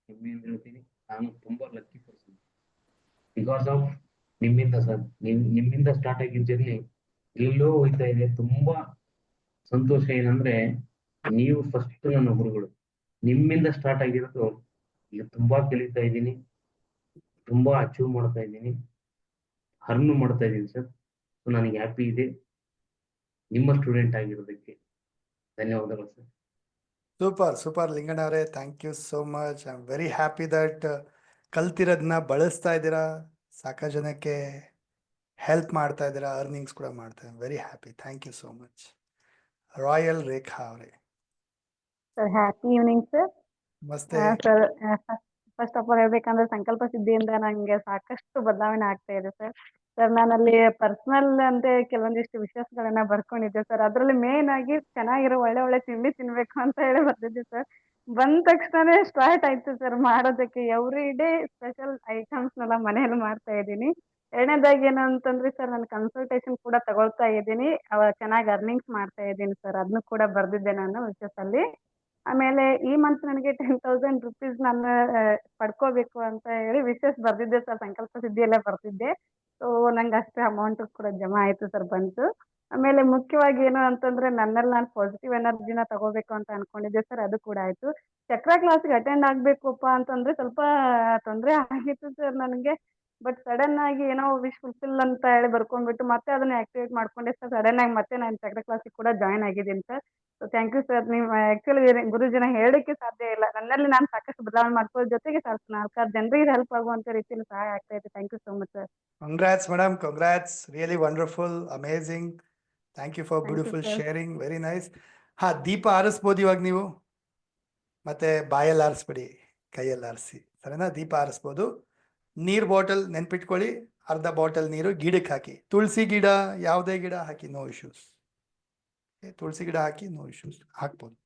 ಹೆಮ್ಮೆಯಿಂದ ಹೇಳ್ತೀನಿ. ನಾನು ತುಂಬಾ ಲಕ್ಕಿ ಪರ್ಸನ್ ಬಿಕಾಸ್ ಆಫ್ ನಿಮ್ಮಿಂದ ಸರ್. ನಿಮ್ಮಿಂದ ಸ್ಟಾರ್ಟ್ ಆಗಿದ್ದ ಜರ್ನಿ ಎಲ್ಲೋ ಹೋಯ್ತಾ ಇದೆ. ತುಂಬಾ ಸಂತೋಷ ಏನಂದ್ರೆ ನೀವು ಫಸ್ಟ್ ನನ್ನ ಗುರುಗಳು. ನಿಮ್ಮಿಂದ ಸ್ಟಾರ್ಟ್ ಆಗಿರೋದು ಈಗ ತುಂಬಾ ಕಲಿತಾ ಇದ್ದೀನಿ, ತುಂಬಾ ಅಚೀವ್ ಮಾಡ್ತಾ ಇದ್ದೀನಿ, ಅರ್ನ್ ಮಾಡ್ತಾ ಇದ್ದೀನಿ ಸರ್. ಸೊ ನನಗೆ ಹ್ಯಾಪಿ ಇದೆ ನಿಮ್ಮ ಸ್ಟೂಡೆಂಟ್ ಆಗಿರೋದಕ್ಕೆ. ಧನ್ಯವಾದಗಳು ಸರ್. ಸೂಪರ್ ಸೂಪರ್ ಲಿಂಗಣ್ಣ ಅವರೇ, thank you so much. I am very happy that ಕಲ್ತಿರೋದನ್ನ ಬಳಸ್ತಾ ಇದ್ದೀರಾ, ಸಾಕಷ್ಟು ಜನಕ್ಕೆ ಹೆಲ್ಪ್ ಮಾಡ್ತಾ ಇದ್ದೀರಾ, ಅರ್ನಿಂಗ್ಸ್ ಕೂಡ ಮಾಡ್ತಾ ಇದ್ದೀರಾ. Very happy. Thank you so much. Royal Rekha ಅವರೇ. Sir happy evening sir. ನಮಸ್ತೆ. ಸರ್ ಫಸ್ಟ್ ಆಫ್ ಆಲ್ ಹೇಳ್ಬೇಕಂದ್ರೆ ಸಂಕಲ್ಪ ಸಿದ್ಧಿಯಿಂದ ನಂಗೆ ಸಾಕಷ್ಟು ಬದಲಾವಣೆ ಆಗ್ತಾ ಇದೆ ಸರ್. ಸರ್ ನಾನಲ್ಲಿ ಪರ್ಸನಲ್ ಅಂದ್ರೆ ಕೆಲವೊಂದಿಷ್ಟು ವಿಷಯಗಳನ್ನ ಬರ್ಕೊಂಡಿದ್ದೆ ಸರ್. ಅದ್ರಲ್ಲಿ ಮೇನ್ ಆಗಿ ಚೆನ್ನಾಗಿರೋ ಒಳ್ಳೆ ತಿಂಡಿ ತಿನ್ಬೇಕು ಅಂತ ಹೇಳಿ ಬರ್ತಿದ್ದೆ ಸರ್. ಬಂದ ತಕ್ಷಣನೇ ಸ್ಟಾರ್ಟ್ ಆಯ್ತು ಸರ್ ಮಾಡೋದಕ್ಕೆ. ಎವ್ರಿ ಡೇ ಸ್ಪೆಷಲ್ ಐಟಮ್ಸ್ನೆಲ್ಲ ಮನೆಯಲ್ಲಿ ಮಾಡ್ತಾ ಇದ್ದೀನಿ. ಎರಡನೇದಾಗಿ ಏನು ಅಂತಂದ್ರೆ ಸರ್, ನಾನು ಕನ್ಸಲ್ಟೇಷನ್ ಕೂಡ ತಗೊಳ್ತಾ ಇದ್ದೀನಿ. ಚೆನ್ನಾಗಿ ಅರ್ನಿಂಗ್ಸ್ ಮಾಡ್ತಾ ಇದ್ದೀನಿ ಸರ್. ಅದನ್ನು ಕೂಡ ಬರ್ದಿದ್ದೆ ನಾನು ವಿಶಸ್ ಅಲ್ಲಿ. ಆಮೇಲೆ ಈ ಮಂತ್ ನನಗೆ 10,000 rupees ನಾನು ಪಡ್ಕೋಬೇಕು ಅಂತ ಹೇಳಿ ವಿಶಸ್ ಬರ್ದಿದ್ದೆ ಸರ್. ಸಂಕಲ್ಪ ಸಿದ್ಧಿಯಲ್ಲೇ ಬರ್ತಿದ್ದೆ. ಸೊ ನಂಗೆ ಅಷ್ಟೇ ಅಮೌಂಟ್ ಕೂಡ ಜಮಾ ಆಯ್ತು ಸರ್, ಬಂತು. ಆಮೇಲೆ ಮುಖ್ಯವಾಗಿ ಏನು ಅಂತಂದ್ರೆ ನನ್ನಲ್ಲಿ ನಾನು ಪಾಸಿಟಿವ್ ಎನರ್ಜಿನ ತಗೋಬೇಕು ಅಂತ ಅನ್ಕೊಂಡಿದ್ದೆ ಸರ್, ಅದು ಕೂಡ ಆಯ್ತು. ಚಕ್ರ ಕ್ಲಾಸ್ಗೆ ಅಟೆಂಡ್ ಆಗ್ಬೇಕಪ್ಪ ಅಂತಂದ್ರೆ ಸ್ವಲ್ಪ ತೊಂದರೆ ಆಗಿತ್ತು ಸರ್ ನನಗೆ. ಬಟ್ ಸಡನ್ ಆಗಿ ಏನೋ ವಿಶ್ ಫುಲ್ಫಿಲ್ ಅಂತ ಹೇಳಿ ಬರ್ಕೊಂಡ್ಬಿಟ್ಟು ಮತ್ತೆ ಅದನ್ನ ಆಕ್ಟಿವೇಟ್ ಮಾಡ್ಕೊಂಡೆ ಸರ್. ಸಡನ್ ಆಗಿ ಮತ್ತೆ ನಾನು ಚಕ್ರ ಕ್ಲಾಸಿಗೆ ಕೂಡ ಜಾಯ್ನ್ ಆಗಿದ್ದೀನಿ sir. So thank you sir. ನೀವು ಆಕ್ಚುಲಿ ಗುರುಜಿನ ಹೇಳಕ್ಕೆ ಸಾಧ್ಯ ಇಲ್ಲ. ನನ್ನಲ್ಲಿ ನಾನು ಸಾಕಷ್ಟು ಬದಲಾವಣೆ ಮಾಡ್ಕೊಳ್ಳೋ ಜೊತೆಗೆ 4 ಜನರಿಗೆ ಹೆಲ್ಪ್ ಆಗುವಂತ ರೀತಿಯಲ್ಲಿ ಸಹಾಯ ಆಗ್ತಾ ಇದೆ. Thank you so much sir. Congrats madam, congrats. Really wonderful, amazing. Thank you for Thank you, beautiful sir. sharing. Very nice. ಹಾ, ದೀಪ ಆರಿಸ್ಬೋದು ಇವಾಗ ನೀವು. ಮತ್ತೆ ಬಾಯಲ್ಲಿ ಆರಿಸ್ಬಿಡಿ, ಕೈಯಲ್ಲಿ ಆರಿಸಿ, ಸರಿನಾ? ದೀಪ ಆರಿಸ್ಬೋದು. ನೀರ್ ಬಾಟಲ್ ನೆನ್ಪಿಟ್ಕೊಳ್ಳಿ, ಅರ್ಧ ಬಾಟಲ್ ನೀರು ಗಿಡಕ್ಕೆ ಹಾಕಿ. ತುಳಸಿ ಗಿಡ, ಯಾವುದೇ ಗಿಡ ಹಾಕಿ, ನೋ ಇಶ್ಯೂಸ್. ತುಳಸಿ ಗಿಡ ಹಾಕಿ, ನೋ ಇಶ್ಯೂಸ್, ಹಾಕ್ಬೋದು.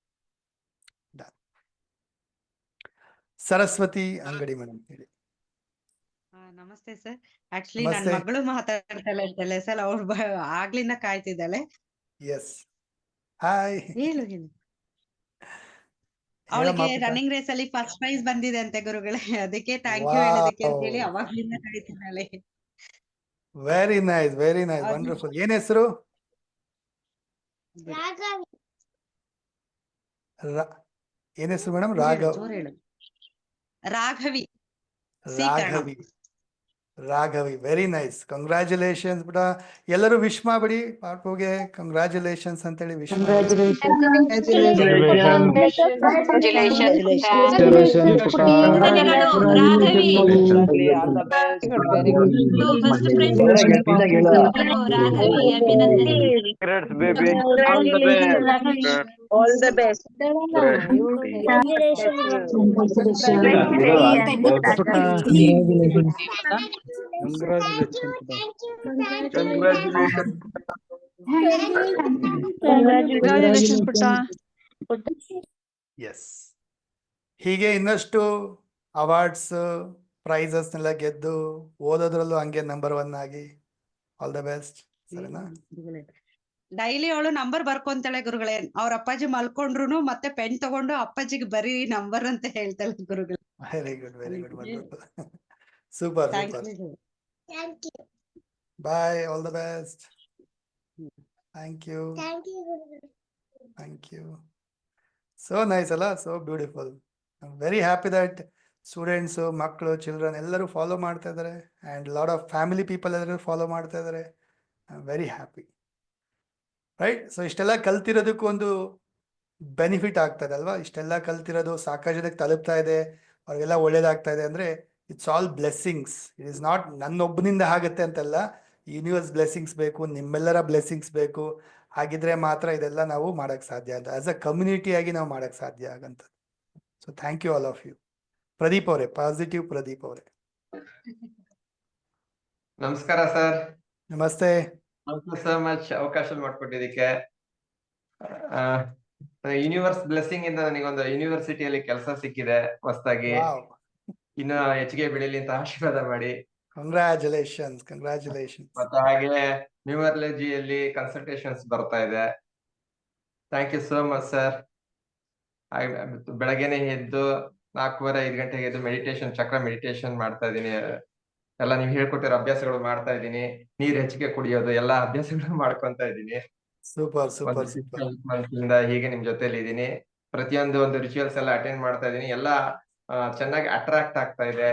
ಸರಸ್ವತಿ ಅಂಗಡಿ ಮೇಡಮ್ ಹೇಳಿ. ನಮಸ್ತೆ ಸರ್. ಆಕ್ಚುಲಿ ನನ್ನ ನಮಸ್ತೆ. ಮಗಳು ಮಾತಾಡ್ತಾಳೆ ಅಂತಲ್ಲ ಸರ್, ಅವ್ರು ಆಗ್ಲಿಂದ ಕಾಯ್ತಿದ್ದಾಳೆ. S, hi. ಹೇಳು ಅವಳಿಗೆ ರನ್ನಿಂಗ್ ರೇಸ್ ಅಲ್ಲಿ ಫಸ್ಟ್ ಪ್ರೈಸ್ ಬಂದಿದೆ ಅಂತೆ ಗುರುಗಳೇ, ಅದಕ್ಕೆ ಥ್ಯಾಂಕ್ ಯು ಹೇಳೋದಕ್ಕೆ ಅಂತ ಹೇಳಿ ಅವಾಗ್ಲಿಂದ ಕಾಯ್ತಿದ್ದಾಳೆ. Very nice, very nice, wonderful. ಏನ್ ಹೆಸರು? ಏನ್ ಹೆಸರು ಮೇಡಮ್? ಜೋರ್ ಹೇಳು. Raghavi. C Raghavi. Raghavi, very nice. Congratulations ಬಿಡ. ಎಲ್ಲರೂ ವಿಶ್ ಮಾಡ್ಬಿಡಿ ಪಾಪುಗೆ. ಕಂಗ್ರ್ಯಾಚುಲೇಷನ್ಸ್ ಅಂತೇಳಿ ವಿಶ್ ರಾಘವಿ ಅಭಿನಂದನೆ. All the best. Congratulations, Putta. Yes, ಹೀಗೆ ಇನ್ನಷ್ಟು ಅವಾರ್ಡ್ಸ್ ಪ್ರೈಸಸ್ನೆಲ್ಲ ಗೆದ್ದು ಓದೋದ್ರಲ್ಲೂ ಹಂಗೆ ನಂಬರ್ 1 ಆಗಿ ಆಲ್ ದ ಬೆಸ್ಟ್. ಸರಿನಾ? ಡೈಲಿ ಅವಳು ನಂಬರ್ ಬರ್ಕೊಂತಾಳೆ ಗುರುಗಳೇ. ಅವ್ರ ಅಪ್ಪಾಜಿ ಮಲ್ಕೊಂಡ್ರು ಮತ್ತೆ ಪೆನ್ ತಗೊಂಡು ಅಪ್ಪಾಜಿಗೆ ಬರೀ ನಂಬರ್ ಅಂತ ಹೇಳ್ತಾಳೆ ಗುರುಗಳೇ. Very good, wonderful. Super thank super. You. Bye, all the best. Thank you. Thank you. So nice ಅಲ್ಲ, so beautiful. I'm very happy that students, ಮಕ್ಕಳು, ಚಿಲ್ಡ್ರನ್ ಎಲ್ಲರೂ ಫಾಲೋ ಮಾಡ್ತಾ ಇದ್ದಾರೆ and lot of family people ಎಲ್ಲರೂ ಫಾಲೋ ಮಾಡ್ತಾ ಇದ್ದಾರೆ. I am very happy. Right? So ಇಷ್ಟೆಲ್ಲ ಕಲ್ತಿರೋದಕ್ಕೂ ಒಂದು ಬೆನಿಫಿಟ್ ಆಗ್ತದೆ ಅಲ್ವಾ? ಇಷ್ಟೆಲ್ಲ ಕಲ್ತಿರೋದು ಸಾಕಷ್ಟು ಜನಕ್ಕೆ ತಲುಪ್ತಾ ಇದೆ, ಅವ್ರಿಗೆಲ್ಲ ಒಳ್ಳೇದಾಗ್ತಾ ಇದೆ ಅಂದರೆ it's all blessings. It is not ನನ್ನೊಬ್ಬನಿಂದ ಆಗುತ್ತೆ ಅಂತೆಲ್ಲ, ಯೂನಿವರ್ಸ್ ಬ್ಲೆಸ್ಸಿಂಗ್ಸ್ ಬೇಕು, ನಿಮ್ಮೆಲ್ಲರ ಬ್ಲೆಸ್ಸಿಂಗ್ಸ್ ಬೇಕು. ಹಾಗಿದ್ರೆ ಮಾತ್ರ ಇದೆಲ್ಲ ನಾವು ಮಾಡೋಕ್ಕೆ ಸಾಧ್ಯ ಅಂತ, ಆಸ್ ಅ ಕಮ್ಯುನಿಟಿಯಾಗಿ ನಾವು ಮಾಡೋಕ್ಕೆ ಸಾಧ್ಯ ಆಗಂತ. So thank you all of you. Pradeep ಅವರೇ, ಪಾಸಿಟಿವ್ ಪ್ರದೀಪ್ ಅವರೇ. ನಮಸ್ಕಾರ ಸರ್. ನಮಸ್ತೆ. ಥ್ಯಾಂಕ್ ಯು ಸೋ ಮಚ್ ಅವಕಾಶ ಮಾಡಿಕೊಟ್ಟಿದ್ದಕ್ಕೆ. ಯೂನಿವರ್ಸ್ ಬ್ಲೆಸ್ಸಿಂಗ್ ಇಂದ ನನಗೊಂದು ಯೂನಿವರ್ಸಿಟಿಯಲ್ಲಿ ಕೆಲಸ ಸಿಕ್ಕಿದೆ ಹೊಸದಾಗಿ. ಇನ್ನು ಹೆಚ್ಚಿಗೆ ಬೆಳೀಲಿ ಅಂತ ಆಶೀರ್ವಾದ ಮಾಡಿ. ಕಂಗ್ರ್ಯಾಚುಲೇಷನ್ಸ್. ಮತ್ತೆ ಹಾಗೆ ನ್ಯೂಮರಾಲಜಿಯಲ್ಲಿ ಕನ್ಸಲ್ಟೇಷನ್ಸ್ ಬರ್ತಾ ಇದೆ. Thank you so much sir. ಬೆಳಗ್ಗೆನೆ ಎದ್ದು 4:30 5 ಗಂಟೆಗೆ ಎದ್ದು ಮೆಡಿಟೇಷನ್, ಚಕ್ರ ಮೆಡಿಟೇಷನ್ ಮಾಡ್ತಾ ಇದ್ದೀನಿ. ಎಲ್ಲ ನೀವು ಹೇಳ್ಕೊಟ್ಟಿರೋ ಅಭ್ಯಾಸಗಳು ಮಾಡ್ತಾ ಇದ್ದೀನಿ. ನೀರ್ ಹೆಚ್ಚಿಗೆ ಕುಡಿಯೋದು ಎಲ್ಲ ಅಭ್ಯಾಸಗಳು ಮಾಡ್ಕೊಂತ ಇದ್ದೀನಿ. ಸೂಪರ್ ಇಂದ ಹೀಗೆ ನಿಮ್ ಜೊತೆಲಿ ಇದ್ದೀನಿ. ಪ್ರತಿಯೊಂದು ರಿಚುವಲ್ಸ್ ಎಲ್ಲ ಅಟೆಂಡ್ ಮಾಡ್ತಾ ಇದ್ದೀನಿ. ಎಲ್ಲ ಚೆನ್ನಾಗಿ ಅಟ್ರಾಕ್ಟ್ ಆಗ್ತಾ ಇದೆ,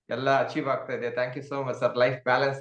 ಎಲ್ಲ ಅಚೀವ್ ಆಗ್ತಾ ಇದೆ. Thank you so much sir. Life balance